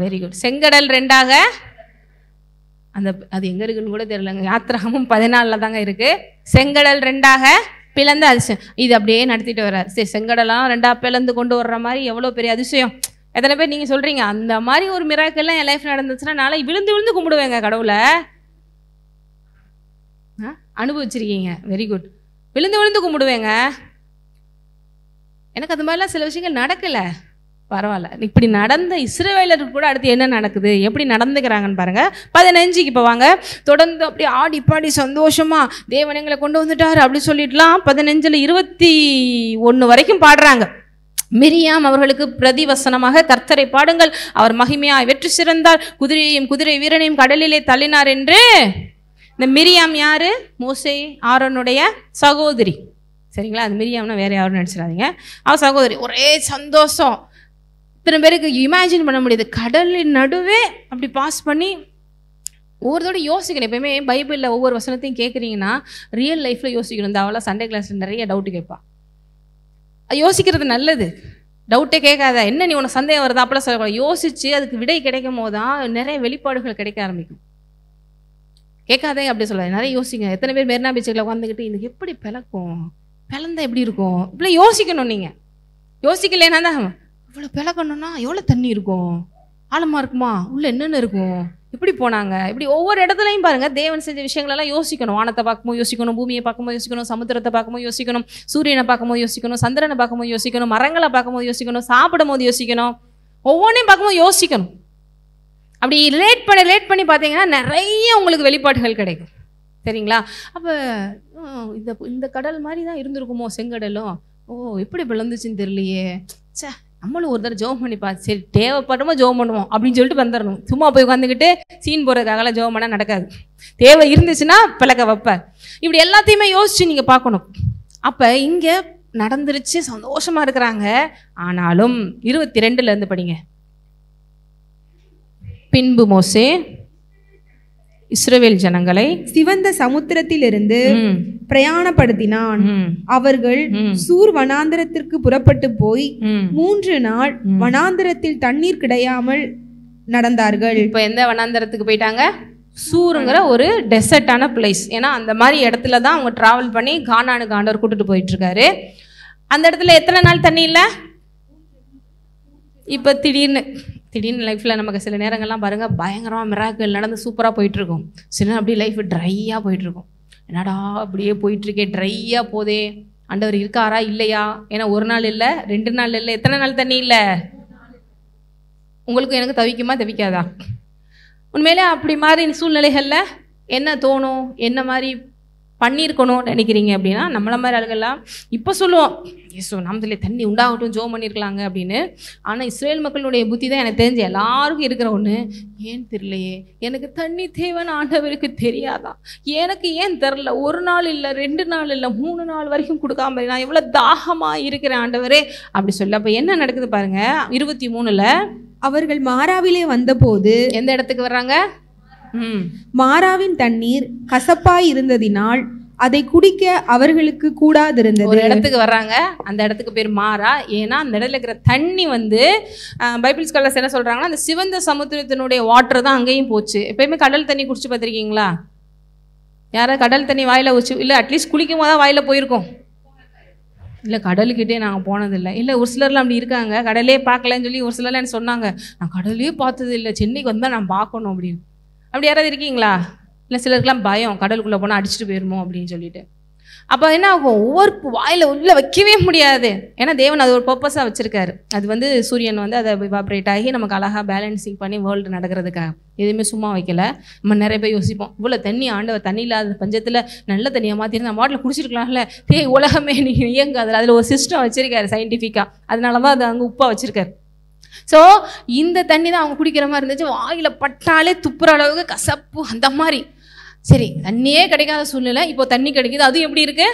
Very good. செங்கடல் ரெண்டாக, அது எங்க இருக்குன்னு கூட தெரியலங்க. யாத்ராகமம் 14 தாங்க இருக்கு. செங்கடல் ரெண்டாக பிளந்த அதிசயம். இது அப்படியே நடத்திட்டு வர்றாரு. சரி, செங்கடலாம் ரெண்டா பிளந்து கொண்டு வர்ற மாதிரி எவ்வளோ பெரிய அதிசயம். எத்தனை பேர் நீங்கள் சொல்கிறீங்க அந்த மாதிரி ஒரு மிராக்கெல்லாம் என் லைஃப் நடந்துச்சுன்னா நாளை விழுந்து விழுந்து கும்பிடுவேங்க கடவுளை? அனுபவிச்சிருக்கீங்க. Very good. விழுந்து விழுந்து கும்பிடுவேங்க. எனக்கு அது மாதிரிலாம் சில விஷயங்கள் நடக்கலை, பரவாயில்ல. இப்படி நடந்த இஸ்ரவேலருக்கு கூட அடுத்து என்ன நடக்குது, எப்படி நடந்துக்கிறாங்கன்னு பாருங்க. 15க்கு இப்போ வாங்க. தொடர்ந்து அப்படி ஆடி பாடி சந்தோஷமா தேவன் எங்களை கொண்டு வந்துட்டாரு அப்படி சொல்லிட்டுலாம் 15ல் 21 வரைக்கும் பாடுறாங்க. மிரியாம் அவர்களுக்கு பிரதிவசனமாக கர்த்தரை பாடுங்கள், அவர் மகிமையாய் வெற்றி சிறந்தார், குதிரையையும் குதிரை வீரனையும் கடலிலே தள்ளினார் என்று. இந்த மிரியாம் யாரு? மோசே ஆரோனுடைய சகோதரி. சரிங்களா? அது மிரியாம்னா வேற யாரும் நினச்சிடாதீங்க, அவ சகோதரி. ஒரே சந்தோஷம். இத்தனை பேருக்கு இமேஜின் பண்ண முடியுது. கடலின் நடுவே அப்படி பாஸ் பண்ணி ஒவ்வொருத்தோட யோசிக்கணும். எப்பயுமே பைபிளில் ஒவ்வொரு வசனத்தையும் கேட்குறீங்கன்னா ரியல் லைஃப்பில் யோசிக்கணும். இந்த அவளாக சண்டே கிளாஸில் நிறைய டவுட்டு கேட்பாள். யோசிக்கிறது நல்லது. டவுட்டே கேட்காத, என்ன நீ உனக்கு சந்தேகம் வருதா அப்பெல்லாம் சொல்லக்கூடாது. யோசிச்சு அதுக்கு விடை கிடைக்கும் போது தான் நிறைய வெளிப்பாடுகள் கிடைக்க ஆரம்பிக்கும். கேட்காதே அப்படி சொல்லாது, நிறைய யோசிங்க. எத்தனை பேர் மெரினா பீச்சுக்குள்ள உட்காந்துக்கிட்டு இது எப்படி பிளக்கும், பிளந்தா எப்படி இருக்கும், இப்படி யோசிக்கணும். நீங்கள் யோசிக்கலைன்னா தான் இவ்வளோ பிளக்கணும்னா எவ்வளோ தண்ணி இருக்கும், ஆழமாக இருக்குமா, உள்ள என்னென்ன இருக்கும், எப்படி போனாங்க, இப்படி ஒவ்வொரு இடத்துலையும் பாருங்கள் தேவன் செஞ்ச விஷயங்களெல்லாம் யோசிக்கணும். வானத்தை பார்க்கும்போது யோசிக்கணும், பூமியை பார்க்கும்போது யோசிக்கணும், சமுத்திரத்தை பார்க்கும்போது யோசிக்கணும், சூரியனை பார்க்கும்போது யோசிக்கணும், சந்திரனை பார்க்கும்போது யோசிக்கணும், மரங்களை பார்க்கும்போது யோசிக்கணும், சாப்பிடும் போது யோசிக்கணும், ஒவ்வொன்றையும் பார்க்கும்போது யோசிக்கணும். அப்படி ரிலேட் பண்ணி பார்த்தீங்கன்னா நிறைய உங்களுக்கு வெளிப்பாடுகள் கிடைக்கும். சரிங்களா? அப்போ இந்த கடல் மாதிரி தான் இருந்திருக்குமோ செங்கடலும், ஓ எப்படி பிளந்துச்சுன்னு தெரியலையே, சே நம்மளும் ஒரு தடவை ஜோம் பண்ணி பார்த்து, சரி தேவைப்படுமோ ஜோம் பண்ணுவோம் அப்படின்னு சொல்லிட்டு வந்துடணும். சும்மா போய் உட்காந்துக்கிட்டு சீன் போகிறதுக்காகலாம் ஜோம் பண்ணால் நடக்காது. தேவை இருந்துச்சுன்னா பிளக்க வைப்பார். இப்படி எல்லாத்தையுமே யோசிச்சு நீங்கள் பார்க்கணும். அப்போ இங்கே நடந்துருச்சு, சந்தோஷமாக இருக்கிறாங்க. ஆனாலும் 22 படிங்க. பின்பு மோசே இஸ்ரவேல் ஜனங்களை சிவந்த சமுத்திரத்திலிருந்து பிரயாணப்படுத்தினான். அவர்கள் சூர் வனாந்தரத்திற்கு புறப்பட்டு போய் 3 நாள் வனாந்தரத்தில் தண்ணீர் கிடையாமல் நடந்தார்கள். இப்ப எந்த வனாந்தரத்துக்கு போயிட்டாங்க? சூருங்கிற ஒரு டெசர்ட்டான பிளேஸ். ஏன்னா அந்த மாதிரி இடத்துல தான் அவங்க டிராவல் பண்ணி கானானுக்கு ஆண்டவர் கூட்டிட்டு போயிட்டு இருக்காரு. அந்த இடத்துல எத்தனை நாள் தண்ணி இல்லை? இப்ப திடீர்னு திடீர்னு லைஃப்பில் நமக்கு சில நேரங்கள்லாம் பாருங்கள் பயங்கரமாக மிராக்கிள் நடந்து சூப்பராக போயிட்டுருக்கும். சில நேரம் அப்படியே லைஃப் ட்ரையாக போயிட்டுருக்கும். என்னடா அப்படியே போயிட்டுருக்கே, ட்ரையாக போதே, ஆண்டவர் இருக்காரா இல்லையா? ஏன்னா ஒரு நாள் இல்லை, 2 நாள் இல்லை, எத்தனை நாள் தண்ணி இல்லை? உங்களுக்கும் எனக்கு தவிக்குமா தவிக்காதா? உண்மையிலே அப்படி மாதிரி சூழ்நிலைகளில் என்ன தோணும், என்ன மாதிரி பண்ணியிருக்கணும்னு நினைக்கிறீங்க அப்படின்னா, நம்மள மாதிரி ஆளுகள்லாம் இப்போ சொல்லுவோம் ஏசோ நாமத்திலே தண்ணி உண்டாகட்டும் ஜோம் பண்ணியிருக்கலாங்க அப்படின்னு. ஆனால் இஸ்ரேல் மக்களுடைய புத்தி தான் எனக்கு தெரிஞ்சு எல்லாருக்கும் இருக்கிற ஒன்று. ஏன் தெரியலையே, எனக்கு தண்ணி தேவைன்னு ஆண்டவருக்கு தெரியாதா? எனக்கு ஏன் தெரில? 1 நாள் இல்லை, 2 நாள் இல்லை, 3 நாள் வரைக்கும் கொடுக்காம நான் எவ்வளோ தாகமாக இருக்கிறேன் ஆண்டவரே அப்படி சொல்லி. அப்போ என்ன நடக்குது பாருங்க, 23 அவர்கள் மாராவிலே வந்தபோது எந்த இடத்துக்கு வர்றாங்க? மாராவின் தண்ணீர் கசப்பாய் இருந்ததினால் அதை குடிக்க அவர்களுக்கு கூடாதிருந்தது. ஒரு இடத்துக்கு வர்றாங்க, அந்த இடத்துக்கு பேர் மாறா. ஏன்னா அந்த இடத்துல இருக்கிற தண்ணி வந்து பைபிள் ஸ்காலர்ஸ் என்ன சொல்றாங்கன்னா, அந்த சிவந்த சமுத்திரத்தினுடைய வாட்டர் தான் அங்கேயும் போச்சு. எப்பயுமே கடல் தண்ணி குடிச்சு பார்த்துருக்கீங்களா? யாராவது கடல் தண்ணி வாயில வச்சு, இல்லை அட்லீஸ்ட் குளிக்கும் போது தான் வாயில போயிருக்கோம். இல்லை கடலுக்கிட்டே நாங்கள் போனதில்லை. இல்லை ஒரு சிலர்லாம் அப்படி இருக்காங்க, கடலே பார்க்கலன்னு சொல்லி ஒரு சிலர்லாம் என்ன சொன்னாங்க, நான் கடலே பார்த்தது இல்லை, சென்னைக்கு வந்தால் நான் பார்க்கணும் அப்படின்னு. அப்படி யாராவது இருக்கீங்களா? இல்லை சிலருக்குலாம் பயம், கடலுக்குள்ளே போனால் அடிச்சுட்டு போயிருமோ அப்படின்னு சொல்லிட்டு. அப்போ என்ன ஆகும், ஒவ்வொரு வாயில் உள்ளே வைக்கவே முடியாது. ஏன்னா தேவன் அது ஒரு பர்பஸாக வச்சுருக்காரு. அது வந்து சூரியன் வந்து அதை விவாப்ரேட் ஆகி நமக்கு அழகாக பேலன்சிங் பண்ணி வேர்ல்டு நடக்கிறதுக்காக. எதுவுமே சும்மா வைக்கல. நம்ம நிறைய பேர் யோசிப்போம், இவ்வளோ தண்ணி ஆண்டவர் தண்ணி இல்லாத பஞ்சத்தில் நல்ல தண்ணியை மாற்றிருந்து நம்ம வாட்டில் குடிச்சிருக்கலாம்ல, உலகமே நீங்கள் இயங்காது. அதில் ஒரு சிஸ்டம் வச்சுருக்காரு சயின்டிஃபிக்காக. அதனால தான் அது அங்கே உப்பாக வச்சுருக்காரு. ஸோ இந்த தண்ணி தான் அவங்க குடிக்கிற மாதிரி இருந்துச்சு. வாயில் பட்டாலே துப்புற அளவுக்கு கசப்பு அந்த மாதிரி. சரி, தண்ணியே கிடைக்காத சூழ்நிலை, இப்போ தண்ணி கிடைக்குது. அதுவும் எப்படி இருக்கு?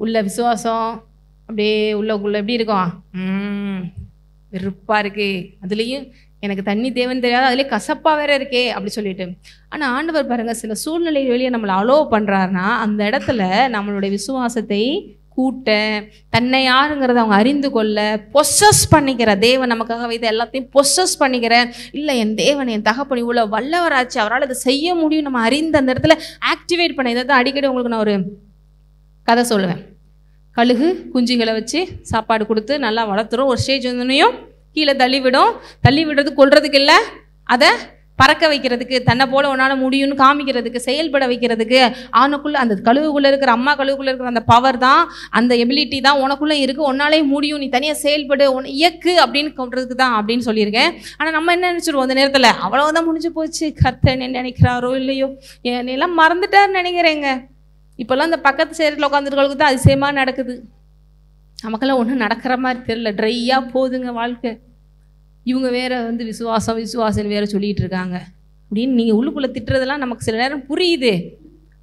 உள்ள விசுவாசம் அப்படியே உள்ளக்குள்ள எப்படி இருக்கும்? வெறுப்பாக இருக்கு. அதுலேயும் எனக்கு தண்ணி தேவைன்னு தெரியாது, அதுலேயே கசப்பாக வேற இருக்கே அப்படி சொல்லிட்டு. ஆனால் ஆண்டவர் பாருங்க, சில சூழ்நிலை வெளியே நம்மளை அலோவ் பண்ணுறாருன்னா அந்த இடத்துல நம்மளுடைய விசுவாசத்தை கூட்ட, தன்னை யாருங்கிறத அவங்க அறிந்து கொள்ள, பொசஸ் பண்ணிக்கிற, தேவன் நமக்காக வைத்த எல்லாத்தையும் பொசஸ் பண்ணிக்கிற, இல்லை என் தேவன் என் தகப்பன் இவ்வளோ வல்லவராச்சு, அவரால் இதை செய்ய முடியும் நம்ம அறிந்து அந்த இடத்துல ஆக்டிவேட் பண்ண. இதை தான் அடிக்கடி உங்களுக்கு நான் ஒரு கதை சொல்லுவேன். கழுகு குஞ்சுகளை வச்சு சாப்பாடு கொடுத்து நல்லா வளர்த்துரும். ஒரு ஸ்டேஜ் வந்தோடனையும் கீழே தள்ளி விடும். தள்ளி விடுறது கொல்றதுக்கு இல்லை, அதை பறக்க வைக்கிறதுக்கு, தன்னை போல உன்னால் முடியும்னு காமிக்கிறதுக்கு, செயல்பட வைக்கிறதுக்கு. ஆணுக்குள்ளே அந்த கழுவுக்குள்ளே இருக்கிற, அம்மா கழுவுக்குள்ளே இருக்கிற அந்த பவர் தான், அந்த எபிலிட்டி தான் உனக்குள்ளே இருக்குது. உன்னாலே முடியும், நீ தனியாக செயல்படு, இயக்கு அப்படின்னு சொல்கிறதுக்கு தான் அப்படின்னு சொல்லியிருக்கேன். ஆனால் நம்ம என்ன நினச்சிடுவோம் அந்த நேரத்தில், அவ்வளோதான் முடிஞ்சு போச்சு, கர்த்தர் என்ன நினைக்கிறாரோ இல்லையோ, என்னெல்லாம் மறந்துட்டாருன்னு நினைக்கிறேங்க. இப்போல்லாம் இந்த பக்கத்து சேரில் உட்காந்துருக்கவங்களுக்கு தான் அதிசயமாக நடக்குது. நமக்கெல்லாம் ஒன்றும் நடக்கிற மாதிரி தெரியல, ட்ரையாக போகுதுங்க வாழ்க்கை. இவங்க வேற வந்து விசுவாசம் வேற சொல்லிட்டு இருக்காங்க அப்படின்னு நீங்கள் உள்ளுக்குள்ளே திட்டுறதெல்லாம் நமக்கு சில நேரம் புரியுது.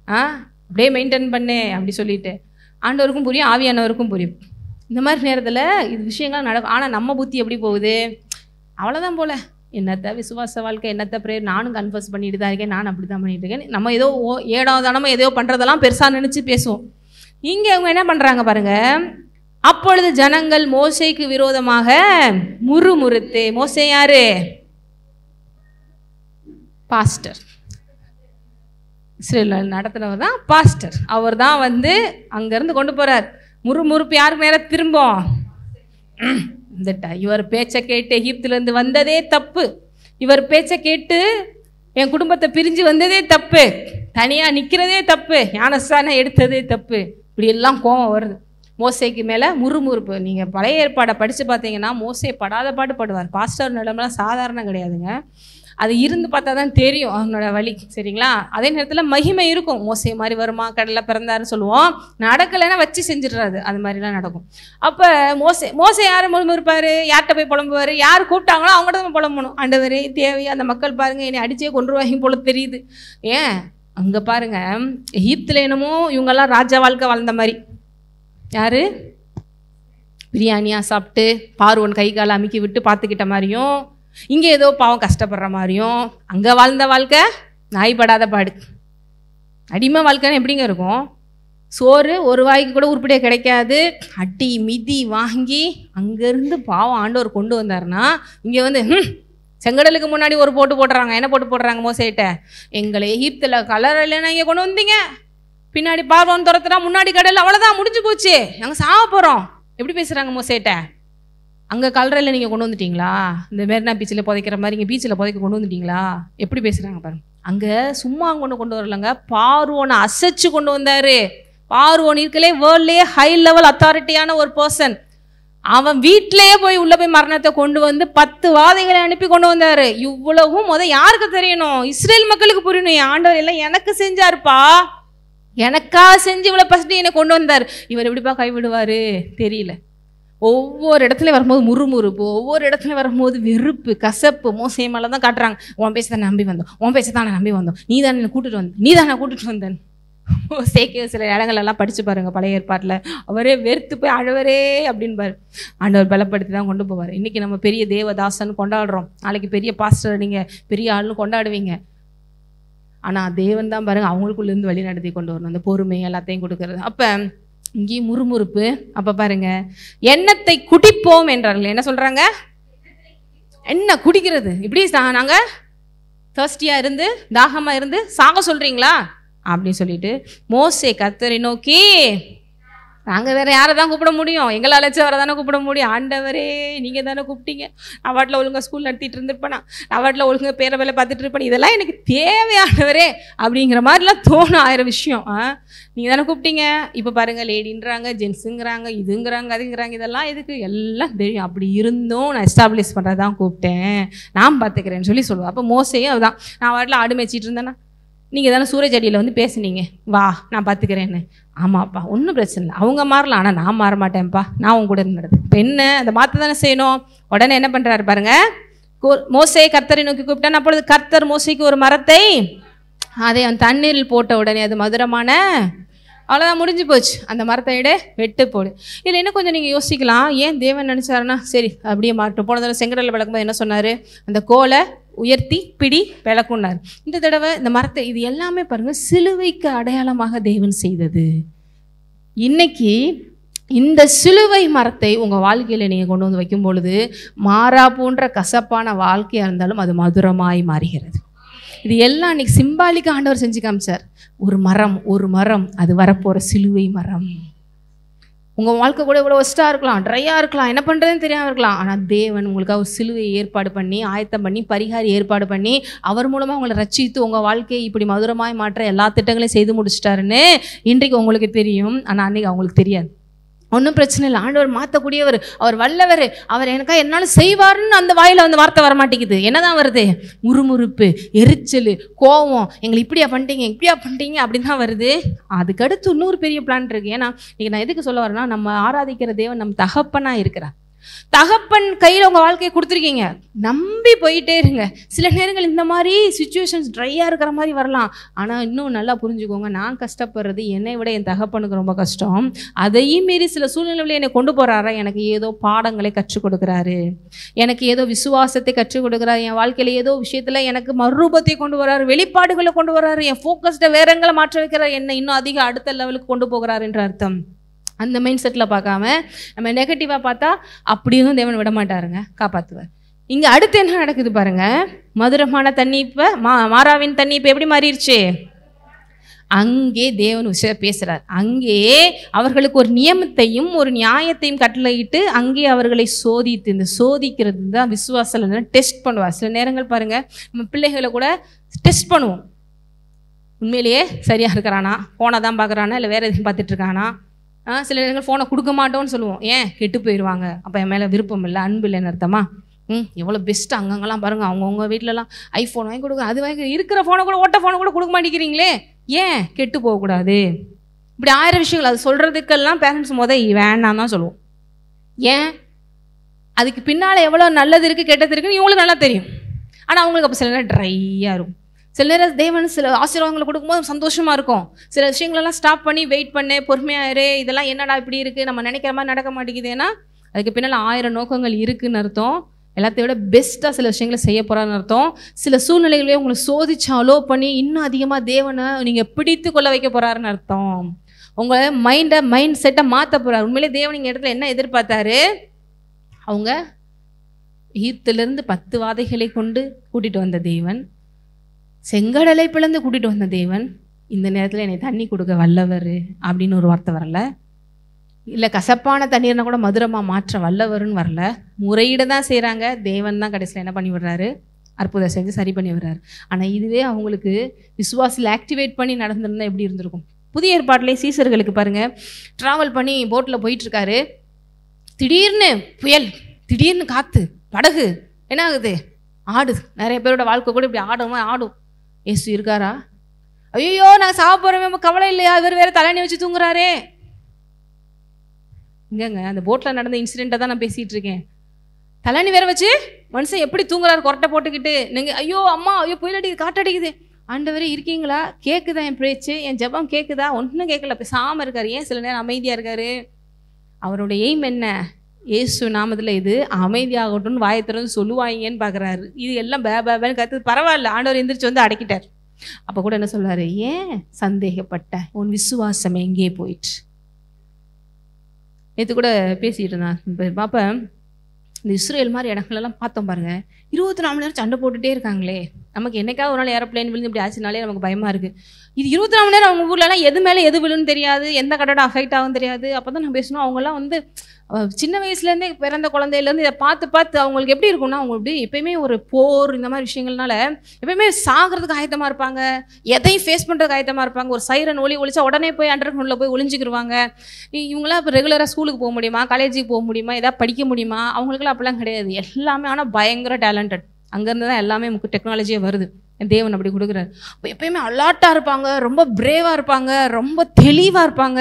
அப்படியே மெயின்டைன் பண்ணே அப்படி சொல்லிட்டு ஆண்டவருக்கும் புரியும், ஆவியானவருக்கும் புரியும். இந்த மாதிரி நேரத்தில் இது விஷயங்கள் நடக்கும். ஆனால் நம்ம புத்தி எப்படி போகுது, அவ்வளோதான் போல, என்னத்த விசுவாச வாழ்க்கை, என்னத்த ப்ரேயர், நானும் கன்ஃபர்ஸ் பண்ணிட்டு தான் இருக்கேன், நான் அப்படி தான் பண்ணிட்டு இருக்கேன். நம்ம ஏதோ ஏடாவதானமாக ஏதோ பண்ணுறதெல்லாம் பெருசாக நினச்சி பேசுவோம். இங்கே அவங்க என்ன பண்ணுறாங்க பாருங்கள். அப்பொழுது ஜனங்கள் மோசேக்கு விரோதமாக முறுமுறுத்து, மோசே யாரு? பாஸ்டர், இஸ்ரேல் நடத்துனவர் தான் பாஸ்டர். அவர் தான் வந்து அங்கேருந்து கொண்டு போகிறார். முறுமுறுப்பு யாருக்கு நேரம் திரும்பும்? இவர் பேச்சை கேட்டு எகிப்திலேருந்து வந்ததே தப்பு, இவர் பேச்சை கேட்டு என் குடும்பத்தை பிரிஞ்சு வந்ததே தப்பு, தனியாக நிற்கிறதே தப்பு, ஞானஸ்தானம் எடுத்ததே தப்பு, இப்படி எல்லாம் கோபம் வருது மோசேக்கு மேலே. முறுமுறுப்பு. நீங்கள் பழைய ஏற்பாடை படித்து பார்த்தீங்கன்னா மோசே படாத பாட்டு படுவார். பாஸ்டர் நிலமெல்லாம் சாதாரணம் கிடையாதுங்க. அது இருந்து பார்த்தா தான் தெரியும் அவனோட வழி, சரிங்களா? அதே நேரத்தில் மகிமை இருக்கும். மோசே மாதிரி வருமா, கடலில் பிறந்தாருன்னு சொல்லுவோம், நடக்கலைன்னா வச்சு செஞ்சிடுறாரு, அது மாதிரிலாம் நடக்கும். அப்போ மோசே யார் முறுமுறுப்பார்? யார்கிட்ட போய் புலம்புவார்? யார் கூப்பிட்டாங்களோ அவங்கள்ட்ட தான் புலம்பணும். ஆண்டவரே தேவையா, அந்த மக்கள் பாருங்கள் என்னை அடிச்சே கொண்டுருவாங்க போல தெரியுது. ஏன் அங்கே பாருங்கள், எகிப்தில் என்னமோ இவங்கெல்லாம் ராஜா வாழ்க்கை வாழ்ந்த மாதிரி, யாரு பிரியாணியாக சாப்பிட்டு பார்வோன் கை காலை அமுக்கி விட்டு பார்த்துக்கிட்ட மாதிரியும், இங்கே ஏதோ பாவம் கஷ்டப்படுற மாதிரியும், அங்கே வாழ்ந்த வாழ்க்கை நாய்படாத பாடு. அடிமை வாழ்க்கைன்னு எப்படிங்க இருக்கும்? சோறு ஒரு வாய்க்கு கூட உருப்படியாக கிடைக்காது, அடி மிதி வாங்கி அங்கேருந்து பாவம் ஆண்டவர் கொண்டு வந்தாருன்னா, இங்கே வந்து செங்கடலுக்கு முன்னாடி ஒரு போட்டு போடுறாங்க. என்ன போட்டு போடுறாங்க மோசேட்ட? எங்களை எகிப்தில் கலரில்லைன்னா இங்கே கொண்டு வந்தீங்க, பின்னாடி பார்வோன் துரத்துறா, முன்னாடி கடல், அவ்வளோதான் முடிஞ்சு போச்சு, நாங்கள் சாக போகிறோம். எப்படி பேசுகிறாங்க மோசேட்ட? அங்கே கல்றையில் நீங்கள் கொண்டு வந்துட்டீங்களா? இந்த மெரினா பீச்சில் புதைக்கிற மாதிரி இங்கே பீச்சில் புதைக்க கொண்டு வந்துட்டீங்களா? எப்படி பேசுகிறாங்க பாருங்க. அங்கே சும்மா கொண்டு வரலங்க, பார்வோனை அசைச்சு கொண்டு வந்தார். பார்வோன் இருக்கலே வேர்ல்ட்லேயே ஹை லெவல் அத்தாரிட்டியான ஒரு பர்சன். அவன் வீட்டிலேயே போய் உள்ளே போய் மரணத்தை கொண்டு வந்து 10 வாதைகளை அனுப்பி கொண்டு வந்தார். இவ்வளவும் யாருக்கு தெரியணும்? இஸ்ரேல் மக்களுக்கு புரியணும். என் ஆண்டவர் எல்லாம் எனக்கு செஞ்சாருப்பா, எனக்கா செஞ்சு இவ்வளோ பசங்க என்னை கொண்டு வந்தார். இவர் எப்படிப்பா கைவிடுவார் தெரியல. ஒவ்வொரு இடத்துலையும் வரும்போது முறுமுறுப்பு, ஒவ்வொரு இடத்துலையும் வரும்போது வெறுப்பு, கசப்பு. மோசே மேலே தான் காட்டுறாங்க. உன் பேச்சை தான் நம்பி வந்தோம், உன் பேச்சை தான் நான் நம்பி வந்தோம், நீ தான் என்னை கூட்டிட்டு வந்த, நீ தான் நான் கூட்டிட்டு வந்தேன். மோசேக்கு சில இடங்களெல்லாம் படித்து பாருங்க பழைய ஏற்பாட்டில். அவரே வெறுத்து போய் அழவரே அப்படின்பார். ஆண்டவர் பலப்படுத்தி தான் கொண்டு போவார். இன்றைக்கி நம்ம பெரிய தேவதாசன் கொண்டாடுறோம், நாளைக்கு பெரிய பாஸ்டர் நீங்கள் பெரிய ஆள்னு கொண்டாடுவீங்க. ஆனால் தேவன் தான் பாருங்கள் அவங்களுக்குள்ளேருந்து வழி நடத்தி கொண்டு வரணும், அந்த பொறுமை எல்லாத்தையும் கொடுக்கறது. அப்போ இங்கேயும் முறுமுறுப்பு. அப்போ பாருங்க, எண்ணத்தை குடிப்போம் என்றார்கள். என்ன சொல்கிறாங்க? என்ன குடிக்கிறது? இப்படி நாங்கள் தர்ஸ்டியாக இருந்து தாகமாக இருந்து சாக சொல்கிறீங்களா அப்படின்னு சொல்லிட்டு மோசே கர்த்தரை நோக்கி, நாங்கள் வேறு யாரை தான் கூப்பிட முடியும்? எங்களை அழைச்சவரை தானே கூப்பிட முடியும். ஆண்டவரே நீங்கள் தானே கூப்பிட்டீங்க. நான் வாட்டில் ஒழுங்காக ஸ்கூல் நடத்திட்டு இருந்திருப்பேனா, நான் வாட்டில் ஒழுங்காக பேர வேலை பார்த்துட்டு இருப்பேன். இதெல்லாம் எனக்கு தேவையானவரே அப்படிங்கிற மாதிரிலாம் தோணும் 1000 விஷயம். நீங்கள் தானே கூப்பிட்டீங்க. இப்போ பாருங்கள், லேடின்றாங்க, ஜென்ஸுங்கிறாங்க, இதுங்கிறாங்க, அதுங்கிறாங்க. இதெல்லாம் எதுக்கு? எல்லாம் தெரியும். அப்படி இருந்தும் நான் எஸ்டாப்ளிஷ் பண்ணுறது தான் கூப்பிட்டேன், நான் பார்த்துக்கிறேன்னு சொல்லுவேன். அப்போ மோசையும் அதுதான். நான் வாட்டில் ஆடு மேய்ச்சிட்டு இருந்தேன்னா, நீங்கள் தானே சூரஜ் அடியில் வந்து பேசுனீங்க, வா நான் பார்த்துக்கிறேன்னு. ஆமாப்பா, ஒன்றும் பிரச்சனை இல்லை, அவங்க மாறலாம், ஆனால் நான் மாற மாட்டேன்ப்பா, நான் உங்க கூட இருந்தது. இப்போ என்ன, அந்த மாற்ற தானே செய்யணும். உடனே என்ன பண்ணுறாரு பாருங்க, மோசே கர்த்தரை நோக்கி கூப்பிட்டான். அப்பொழுது கர்த்தர் மோசைக்கு ஒரு மரத்தை அதை அவன் தண்ணீரில் போட்ட உடனே அது மதுரமான, அவ்வளோதான், முடிஞ்சு போச்சு. அந்த மரத்தை விட வெட்டு போடு. இதில் என்ன கொஞ்சம் நீங்கள் யோசிக்கலாம், ஏன் தேவன் நினச்சாருன்னா சரி அப்படியே மாட்டோம். போன தடவை செங்கடலில் விளக்கும்போது என்ன சொன்னார்? அந்த கோலை உயர்த்தி பிடி விளக்குன்னார். இந்த தடவை இந்த மரத்தை, இது எல்லாமே பாருங்கள் சிலுவைக்கு அடையாளமாக தேவன் செய்தது. இன்னைக்கு இந்த சிலுவை மரத்தை உங்கள் வாழ்க்கையில் நீங்கள் கொண்டு வந்து வைக்கும் பொழுது மாறா போன்ற கசப்பான வாழ்க்கையாக இருந்தாலும் அது மதுரமாய் மாறுகிறது. இது எல்லாம் இன்னைக்கு சிம்பாலிக்காக ஆண்டவர் செஞ்சு காமிச்சார். ஒரு மரம் அது வரப்போகிற சிலுவை மரம். உங்கள் வாழ்க்கை கூட இவ்வளோ ஒஸ்ட்டாக இருக்கலாம், ட்ரையாக இருக்கலாம், என்ன பண்ணுறதுன்னு தெரியாமல் இருக்கலாம். ஆனால் தேவன் உங்களுக்காக ஒரு சிலுவையை ஏற்பாடு பண்ணி, ஆயத்தம் பண்ணி, பரிகாரி ஏற்பாடு பண்ணி, அவர் மூலமாக உங்களை ரட்சித்து உங்கள் வாழ்க்கையை இப்படி மதுரமாய் மாற்ற எல்லா திட்டங்களையும் செய்து முடிச்சிட்டாருன்னு இன்றைக்கு உங்களுக்கு தெரியும். ஆனால் அன்றைக்கி அவங்களுக்கு தெரியாது. ஒன்றும் பிரச்சனை இல்லை, ஆண்டவர் மாற்றக்கூடியவர், அவர் வல்லவர், அவர் எனக்கா என்னாலும் செய்வார்னு அந்த வாயில் வந்து வார்த்தை வரமாட்டேங்குது. என்னதான் வருது? முறுமுறுப்பு, எரிச்சல், கோவம், எங்களை இப்படியா பண்ணிட்டீங்க அப்படின்னு தான் வருது. அதுக்கடுத்து இன்னொரு பெரிய பிளான் இருக்குது. ஏன்னா இன்றைக்கி நான் எதுக்கு சொல்ல வரேன்னா, நம்ம ஆராதிக்கிற தேவன் நம்ம தகப்பனாக இருக்கிறார். தகப்பன் கையில் உங்கள் வாழ்க்கையை கொடுத்துருக்கீங்க, நம்பி போயிட்டே இருங்க. சில நேரங்கள் இந்த மாதிரி சுச்சுவேஷன்ஸ் ட்ரையாக இருக்கிற மாதிரி வரலாம். ஆனால் இன்னும் நல்லா புரிஞ்சுக்கோங்க, நான் கஷ்டப்படுறது என்னை விட என் தகப்பனுக்கு ரொம்ப கஷ்டம். அதையும் மீறி சில சூழ்நிலைகளை என்னை கொண்டு போகிறாரா, எனக்கு ஏதோ பாடங்களை கற்றுக் கொடுக்குறாரு, எனக்கு ஏதோ விசுவாசத்தை கற்றுக் கொடுக்குறாரு, என் வாழ்க்கையில் ஏதோ விஷயத்தில் எனக்கு மறுரூபத்தை கொண்டு வராரு, வெளிப்பாடுகளை கொண்டு வராரு, என் ஃபோக்கஸ்டை வேற எங்களை மாற்ற வைக்கிறார், என்னை இன்னும் அதிக அடுத்த லெவலுக்கு கொண்டு போகிறார் என்ற அர்த்தம். அந்த மைண்ட் செட்டில் பார்க்காம நம்ம நெகட்டிவாக பார்த்தா அப்படியும் தேவன் விட மாட்டாருங்க, காப்பாற்றுவார். இங்கே அடுத்து என்ன நடக்குது பாருங்க, மதுரமான தண்ணி இப்போ மாறாவின் தண்ணி இப்போ எப்படி மாறிடுச்சு? அங்கே தேவன் பேசுகிறார். அங்கே அவர்களுக்கு ஒரு நியமத்தையும் ஒரு நியாயத்தையும் கட்டளையிட்டு அங்கே அவர்களை சோதித்து, இந்த சோதிக்கிறது தான் விசுவாசம் டெஸ்ட் பண்ணுவார். சில நேரங்கள் பாருங்கள், நம்ம பிள்ளைகளை கூட டெஸ்ட் பண்ணுவோம். உண்மையிலேயே சரியாக இருக்கிறானா, ஃபோனை தான் பார்க்குறானா இல்லை வேறு எதையும் பார்த்துட்ருக்கானா. சில நேரங்கள் ஃபோனை கொடுக்க மாட்டோம்னு சொல்லுவோம். ஏன்? கெட்டு போயிடுவாங்க, அப்போ என் மேலே விருப்பம் இல்லை, அன்பு இல்லைன்னு அர்த்தமா? எவ்வளோ பெஸ்ட்டு அங்கங்கெல்லாம் பாருங்கள், அவங்கவுங்க வீட்டிலலாம் ஐஃபோன் வாங்கி கொடுங்க, அது வாங்கி, இருக்கிற ஃபோனை கூட ஓட்ட ஃபோனை கூட கொடுக்க மாட்டேங்கிறீங்களே, ஏன்? கெட்டு போகக்கூடாது. இப்படி 1000 விஷயங்கள் அது சொல்கிறதுக்கெல்லாம் பேரண்ட்ஸ் வேணாம் தான் சொல்லுவோம். ஏன்? அதுக்கு பின்னால் எவ்வளோ நல்லது இருக்குது கெட்டது இருக்குன்னு இவங்களுக்கு நல்லா தெரியும். ஆனால் அவங்களுக்கு அப்போ சில நேரம் ட்ரையாக இருக்கும். சில நேரம் தேவன் சில ஆசீர்வாதங்களை கொடுக்கும்போது சந்தோஷமாக இருக்கும். சில விஷயங்களெல்லாம் ஸ்டாப் பண்ணி வெயிட் பண்ணு, பொறுமையாயிரு, இதெல்லாம் என்னடா இப்படி இருக்குது, நம்ம நினைக்கிற மாதிரி நடக்க மாட்டேங்குது. ஏன்னா அதுக்கு பின்னால் 1000 நோக்கங்கள் இருக்குதுன்னு அர்த்தம். எல்லாத்தையும் விட பெஸ்ட்டாக சில விஷயங்களை செய்ய போகிறான்னு அர்த்தம். சில சூழ்நிலைகளையும் உங்களை சோதிச்சு அலோ பண்ணி இன்னும் அதிகமாக தேவனை நீங்கள் பிடித்து கொள்ள வைக்க போகிறாருன்னு அர்த்தம். உங்கள் மைண்ட் செட்டை மாற்ற போகிறார். உண்மையிலே தேவன் இங்கே இடத்துல என்ன எதிர்பார்த்தாரு? அவங்க ஈர்த்திலிருந்து 10 வாதைகளை கொண்டு கூட்டிகிட்டு வந்த தேவன், செங்கடலை பிளந்து கூட்டிகிட்டு வந்த தேவன், இந்த நேரத்தில் என்னை தண்ணி கொடுக்க வல்லவர் அப்படின்னு ஒரு வார்த்தை வரல. இல்லை கசப்பான தண்ணீர்னா கூட மதுரமாக மாற்ற வல்லவருன்னு வரல, முறையிட தான் செய்கிறாங்க. தேவன் தான் கடைசியில் என்ன பண்ணி விடுறாரு, அற்புதம் செஞ்சு சரி பண்ணி விடுறாரு. ஆனால் இதுவே அவங்களுக்கு விசுவாசில் ஆக்டிவேட் பண்ணி நடந்திருந்தால் எப்படி இருந்திருக்கும்? புதிய ஏற்பாட்டிலே சீசர்களுக்கு பாருங்கள், ட்ராவல் பண்ணி போட்டில் போயிட்டுருக்காரு, திடீர்னு புயல், திடீர்னு காற்று, படகு என்ன ஆகுது, ஆடுது. நிறைய பேரோட வாழ்க்கை கூட இப்படி ஆடும். ஏசு இருக்காரா? ஐயோ நான் சாக போகிறோமே, கவலை இல்லையா, இவர் வேறு தலையணை வச்சு தூங்குறாரே. இங்கங்க அந்த போட்டில் நடந்த இன்சிடெண்ட்டை தான் நான் பேசிகிட்டு இருக்கேன். தலையணி வேற வச்சு மனுஷன் எப்படி தூங்குறாரு, கொரட்டை போட்டுக்கிட்டு. நீங்கள் ஐயோ அம்மா, ஐயோ புயல் அடிக்குது, காற்றடிக்குது, ஆண்டவரே இருக்கீங்களா, கேட்குதா என் பேச்சு, என் ஜெபம் கேட்குதா? ஒன்றும் கேட்கல, பேசாமல் இருக்காரு. ஏன் சில நேரம் அமைதியாக இருக்காரு? அவருடைய எய்ம் என்ன? ஏசு நாமத்தில் இது அமைதியாகட்டும்னு வாயை திறந்து சொல்லுவாங்கன்னு பார்க்குறாரு. இது எல்லாம் பேன்னு கற்று பரவாயில்ல, ஆண்டவர் எந்திரிச்சு வந்து அடக்கிட்டார். அப்போ கூட என்ன சொல்றாரு, ஏன் சந்தேகப்பட்ட, உன் விசுவாசம் எங்கே போயிட்டு. நேற்று கூட பேசிகிட்டு இருந்தான் பாப்பா, இந்த இஸ்ரேல் மாதிரி இடங்களெல்லாம் பார்த்தோம் பாருங்க, 24 மணி நேரம் சண்டை போட்டுகிட்டே இருக்காங்களே. நமக்கு என்னைக்காவது ஒரு நாள் ஏரோப்ளைன் விழுந்து இப்படி ஆச்சுனாலே நமக்கு பயமாக இருக்குது. இது 24 மணி நேரம் அவங்க ஊர்லலாம் எது மேலே எது விழுன்னு தெரியாது, எந்த கட்டடம் அஃபெக்ட் ஆகும் தெரியாது. அப்போ தான் நான் பேசணும், அவங்கெல்லாம் வந்து சின்ன வயசுலேருந்தே பிறந்த குழந்தையிலேருந்து இதை பார்த்து அவங்களுக்கு எப்படி இருக்கும்னா, அவங்க எப்படி எப்பயுமே ஒரு போர் இந்த மாதிரி விஷயங்கள்னால எப்பயுமே சாகிறதுக்கு ஆயத்தமாக இருப்பாங்க, எதையும் ஃபேஸ் பண்ணுறதுக்கு ஆயத்தமாக இருப்பாங்க. ஒரு சைரன் ஒளிச்சா உடனே போய் அண்டர் கிரவுண்டில் போய் ஒளிஞ்சிக்கிடுவாங்க. இவங்களாம் இப்போ ரெகுலராக ஸ்கூலுக்கு போக முடியுமா, காலேஜுக்கு போக முடியுமா, எதாவது படிக்க முடியுமா? அவங்களுக்குலாம் அப்படிலாம் கிடையாது. எல்லாமே ஆனால் பயங்கர டேலண்டட். அங்கேருந்து தான் எல்லாமே நமக்கு டெக்னாலஜியே வருது. தேவன் அப்படி கொடுக்குறாரு. இப்போ எப்பயுமே அலர்ட்டாக இருப்பாங்க, ரொம்ப பிரேவாக இருப்பாங்க, ரொம்ப தெளிவாக இருப்பாங்க,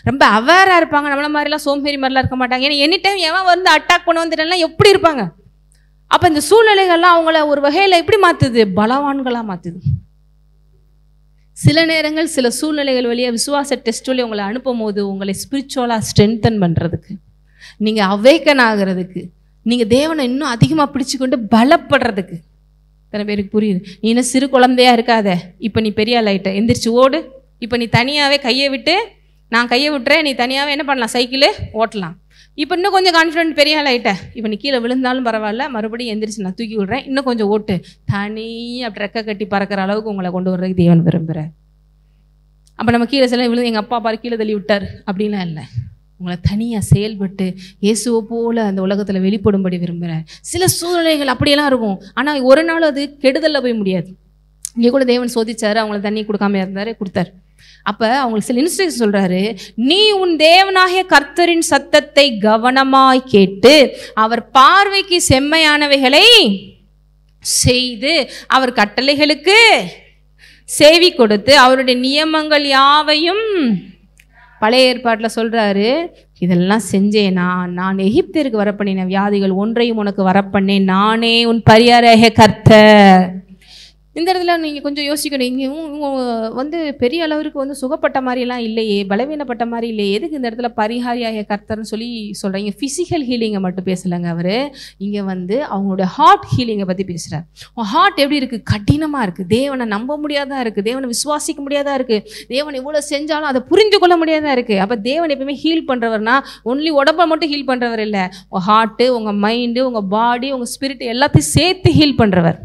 ரொம்ப அவேராக இருப்பாங்க. நம்மள மாதிரிலாம் சோம்பேறி மாதிரிலாம் இருக்க மாட்டாங்க. ஏன்னா எனி டைம் எவன் வந்து அட்டாக் பண்ண வந்துட்டேன்னா எப்படி இருப்பாங்க? அப்போ இந்த சூழ்நிலைகள்லாம் அவங்கள ஒரு வகையில் எப்படி மாற்றுது, பலவான்களாக மாற்றுது. சில நேரங்கள் சில சூழ்நிலைகள் வழியாக விசுவாச டெஸ்ட் வழி உங்களை அனுப்பும் போது உங்களை ஸ்பிரிச்சுவலாக ஸ்ட்ரென்தன் பண்ணுறதுக்கு, நீங்கள் அவேக்கன் ஆகிறதுக்கு, நீங்கள் தேவனை இன்னும் அதிகமாக பிடிச்சிக்கொண்டு பலப்படுறதுக்கு. சில பேருக்கு புரியுது, நீ இன்னும் சிறு குழந்தையா இருக்காத, இப்போ நீ பெரிய ஆளாயிட்ட, எந்திரிச்சு ஓடு. இப்போ நீ தனியாகவே கையை விட்டு, நான் கையை விட்டுறேன், நீ தனியாகவே என்ன பண்ணலாம், சைக்கிளு ஓட்டலாம். இப்போ இன்னும் கொஞ்சம் கான்ஃபிடென்ட், பெரிய ஆளாயிட்ட, இப்போ நீ கீழே விழுந்தாலும் பரவாயில்ல, மறுபடியும் எந்திரிச்சு நான் தூக்கி விடுறேன், இன்னும் கொஞ்சம் ஓட்டு, தனியாக அப்படி ரெக்க கட்டி பறக்கிற அளவுக்கு உங்களை கொண்டு வர்றதுக்கு தேவன் விரும்புகிறேன். அப்போ நம்ம கீழே சில விழுந்து எங்கள் அப்பா பாரு கீழே தள்ளி விட்டார் அப்படிலாம் இல்லை. உங்களை தனியாக செயல்பட்டு இயேசுவை போல் அந்த உலகத்தில் வெளிப்படும்படி விரும்புகிறேன். சில சூழ்நிலைகள் அப்படியெல்லாம் இருக்கும், ஆனால் ஒரு நாள் அது கெடுதலில் போய் முடியாது. இங்கே கூட தேவன் சோதிச்சார், அவங்கள தண்ணி கொடுக்காம இருந்தார், கொடுத்தார். அப்போ அவங்களுக்கு சில இன்ஸ்ட்ரக்ஷன் சொல்கிறாரு, நீ உன் தேவனாகிய கர்த்தரின் சத்தத்தை கவனமாய் கேட்டு அவர் பார்வைக்கு செம்மையானவைகளை செய்து அவர் கட்டளைகளுக்கு செவி கொடுத்து அவருடைய நியமங்கள் யாவையும். பழைய ஏற்பாட்டில் சொல்கிறாரு, இதெல்லாம் செஞ்சேனா, நான் எகிப்திற்கு வரப்பண்ணின வியாதிகள் ஒன்றையும் உனக்கு வரப்பண்ணேன், நானே உன் பரியாராகிய கர்த்தர். இந்த இடத்துல நீங்கள் கொஞ்சம் யோசிக்கணும், இங்கே வந்து பெரிய அளவுக்கு வந்து சுகப்பட்ட மாதிரிலாம் இல்லையே, பலவீனப்பட்ட மாதிரி இல்லையே, எதுக்கு இந்த இடத்துல பரிகாரியாகிய கர்த்தர்னு சொல்லி சொல்கிறீங்க? ஃபிசிக்கல் ஹீலிங்கை மட்டும் பேசலைங்க அவர், இங்கே வந்து அவங்களுடைய ஹார்ட் ஹீலிங்கை பற்றி பேசுகிறார். உன் ஹார்ட் எப்படி இருக்குது, கடினமாக இருக்குது, தேவனை நம்ப முடியாதா இருக்குது, தேவனை விசுவாசிக்க முடியாதா இருக்குது, தேவன் இவ்வளோ செஞ்சாலும் அதை புரிந்து கொள்ள முடியாதா இருக்குது. அப்போ தேவன் எப்பவுமே ஹீல் பண்ணுறவர்னா ஒன்லி உடம்பை மட்டும் ஹீல் பண்ணுறவர் இல்லை, உங்கள் ஹார்ட்டு, உங்கள் மைண்டு, உங்கள் பாடி, உங்கள் ஸ்பிரிட் எல்லாத்தையும் சேர்த்து ஹீல் பண்ணுறவர்.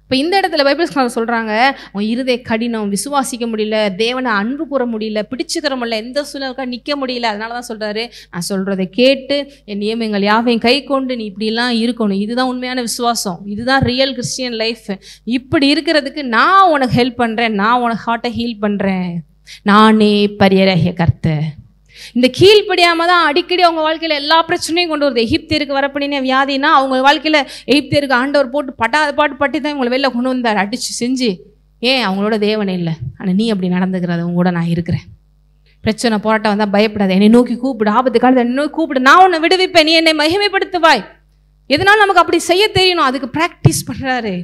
இப்போ இந்த இடத்துல பைபிள் சொல்கிறாங்க, உன் இருதய கடினம், விசுவாசிக்க முடியல, தேவனை அன்பு கூற முடியல, பிடிச்சுக்கிற முடியல, எந்த சூழ்நிலைக்கா நிற்க முடியல. அதனால தான் சொல்கிறாரு, நான் சொல்கிறத கேட்டு என் நியமங்கள் யாவையும் கை கொண்டு நீ இப்படிலாம் இருக்கணும். இதுதான் உண்மையான விசுவாசம், இதுதான் ரியல் கிறிஸ்டியன் லைஃப். இப்படி இருக்கிறதுக்கு நான் உனக்கு ஹெல்ப் பண்ணுறேன், நான் உனக்கு ஹார்ட்டை ஹீல் பண்ணுறேன், நானே பரியாராகிய கர்த்தர். இந்த கீழ்ப்படியாமல் தான் அடிக்கடி அவங்க வாழ்க்கையில் எல்லா பிரச்சனையும் கொண்டு வருது. எகிப்திற்கு வரப்பண்ணின வியாதினா அவங்க வாழ்க்கையில் எகிப்திற்கு ஆண்டவர் போட்டு பாட்டு பட்டி தான் இவங்களை வெளில கொண்டு வந்தார், அடித்து செஞ்சு. ஏன் அவங்களோட தேவனை இல்லை, ஆனால் நீ அப்படி நடந்துக்கிறது, உங்க கூட நான் இருக்கிறேன். பிரச்சனை போராட்டம் வந்தால் பயப்படாது, என்னை நோக்கி கூப்பிடு, ஆபத்து காலத்தை என்னை நோக்கி கூப்பிடு, நான் உன்னை விடுவிப்பேன், நீ என்னை மகிமைப்படுத்துவாய். எதனால நமக்கு அப்படி செய்ய தெரியணும், அதுக்கு ப்ராக்டிஸ் பண்ணுறாரு.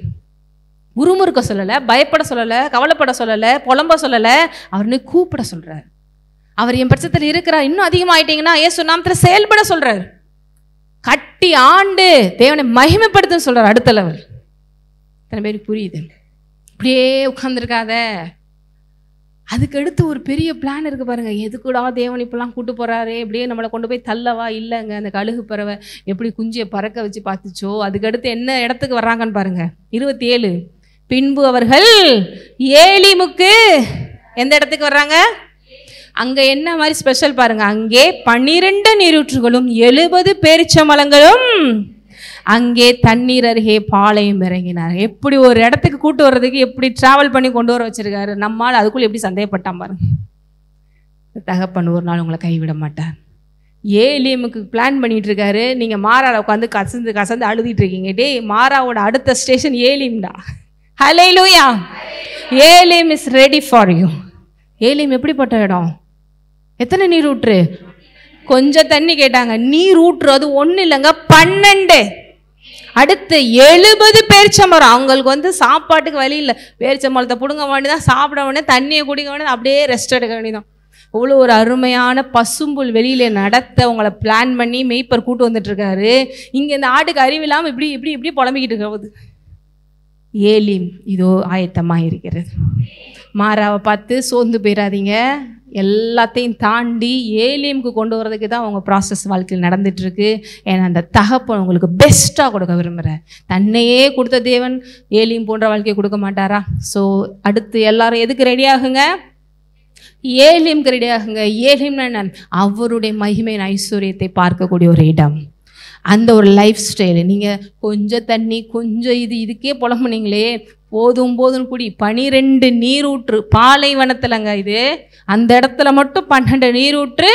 உருமுறுக்க சொல்லலை, பயப்பட சொல்லலை, கவலைப்பட சொல்லலை, புலம்ப சொல்லலை, அவர்னு கூப்பிட சொல்கிறார். அவர் என் பட்சத்தில் இருக்கிறார், இன்னும் அதிகமாயிட்டீங்கன்னா இயேசு நாமத்தில் செயல்பட சொல்றாரு, கட்டி ஆண்டு தேவனை மகிமைப்படுத்த சொல்றாரு. அடுத்த லெவல். எத்தனை பேருக்கு புரியுது? இப்படியே உட்கார்ந்துருக்காத, அதுக்கு அடுத்து ஒரு பெரிய பிளான் இருக்கு பாருங்க. எதுக்கூடா தேவன் இப்பெல்லாம் கூட்டு போறாரு, இப்படியே நம்மளை கொண்டு போய் தள்ளவா? இல்லைங்க, அந்த கழுகு பறவை எப்படி குஞ்சியை பறக்க வச்சு பார்த்துச்சோ, அதுக்கு அடுத்து என்ன இடத்துக்கு வர்றாங்கன்னு பாருங்க. 27. பின்பு அவர்கள் ஏலிமுக்கு, எந்த இடத்துக்கு வர்றாங்க? அங்கே என்ன மாதிரி ஸ்பெஷல் பாருங்க, அங்கே 12 நீரூற்றுகளும் 70 பேரிச்சம்பழங்களும் அங்கே தண்ணீர் அருகே பாளையம் இறங்கினார். எப்படி ஒரு இடத்துக்கு கூட்டு வர்றதுக்கு எப்படி டிராவல் பண்ணி கொண்டு வர வச்சிருக்காரு. நம்மால் அதுக்குள்ள எப்படி சந்தேகப்பட்டான் பாருங்க. தகப்பன் ஒரு நாள் உங்களை கைவிட மாட்டார். ஏலியமுக்கு பிளான் பண்ணிட்டு இருக்காரு. நீங்க மாரால உட்காந்து கசந்து அழுதிட்டு இருக்கீங்க. டே, மாராவோட அடுத்த ஸ்டேஷன் ஏலியம்டா. Hallelujah. Elium is ready for you. Elium எப்படிப்பட்ட இடம்? எத்தனை நீர் ஊற்று? கொஞ்சம் தண்ணி கேட்டாங்க. நீர் ஊற்றுறது ஒன்றும் இல்லைங்க, 12. அடுத்து 70 பேரிச்சம்பழம். அவங்களுக்கு சாப்பாட்டுக்கு வழி இல்லை. பேரிச்சம்பழத்தை பிடுங்க வேண்டியதான், சாப்பிட வேண்டியதான், தண்ணியை குடிக்க வேண்டியதான், அப்படியே ரெஸ்ட் எடுக்க வேண்டியதான். அவ்வளோ ஒரு அருமையான பசும்புல் வெளியில நடத்த உங்களை பிளான் பண்ணி மெய்ப்பர் கூட்டு வந்துட்டு இருக்காரு. இங்கே இந்த ஆட்டுக்கு அறிவில்லாமல் இப்படி இப்படி இப்படி புலம்பிக்கிட்டு இருக்கிறது. ஏலிம் இதோ ஆயத்தமாக இருக்கிறது. மாராவை பார்த்து சோர்ந்து போயிடாதீங்க. எல்லாத்தையும் தாண்டி ஏலியமுக்கு கொண்டு வரதுக்கு தான் உங்கள் ப்ராசஸ் வாழ்க்கையில் நடந்துட்டுருக்கு. ஏன்னா அந்த தகப்பன் உங்களுக்கு பெஸ்ட்டாக கொடுக்க விரும்புகிறேன். தன்னையே கொடுத்த தேவன் ஏலியம் போன்ற வாழ்க்கையை கொடுக்க மாட்டாரா? ஸோ அடுத்து எல்லாரும் எதுக்கு ரெடி ஆகுங்க? ஏலியம்க்கு ரெடி ஆகுங்க. ஏலியம்னா என்ன? அவருடைய மகிமையின் ஐஸ்வர்யத்தை பார்க்கக்கூடிய ஒரு இடம், அந்த ஒரு லைஃப் ஸ்டைலு. நீங்கள் கொஞ்சம் தண்ணி கொஞ்சம் இதுக்கே புலம்புனீங்களே, போதும் போதும் குடி. 12 நீரூற்று பாலைவனத்திலங்க இது. அந்த இடத்துல மட்டும் 12 நீரூற்று,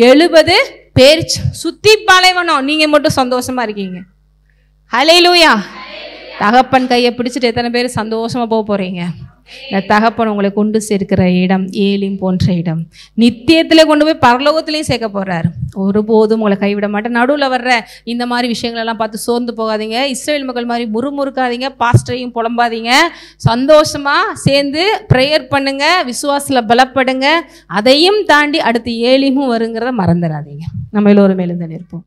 70 பேர் சுத்தி பாலைவனம். நீங்கள் மட்டும் சந்தோஷமா இருக்கீங்க. ஹல்லேலூயா. தகப்பன் கையை பிடிச்சிட்டு எத்தனை பேர் சந்தோஷமா போக போறீங்க? இந்த தகப்பன் உங்களை கொண்டு சேர்க்கிற இடம் ஏலிம் போன்ற இடம். நித்தியத்தில் கொண்டு போய் பரலோகத்திலையும் சேர்க்க போறாரு. ஒருபோதும் உங்களை கைவிட மாட்டேன். நடுவில் வர்ற இந்த மாதிரி விஷயங்களெல்லாம் பார்த்து சோர்ந்து போகாதீங்க. இஸ்ரேல் மக்கள் மாதிரி முறுமுறுக்காதீங்க, பாஸ்டரையும் புலம்பாதீங்க. சந்தோஷமா சேர்ந்து ப்ரேயர் பண்ணுங்க, விசுவாசத்தில் பலப்படுங்க. அதையும் தாண்டி அடுத்து ஏலிமும் வருங்கிறத மறந்துடாதீங்க. நம்ம எல்லோரும் எழுந்து நிற்போம்.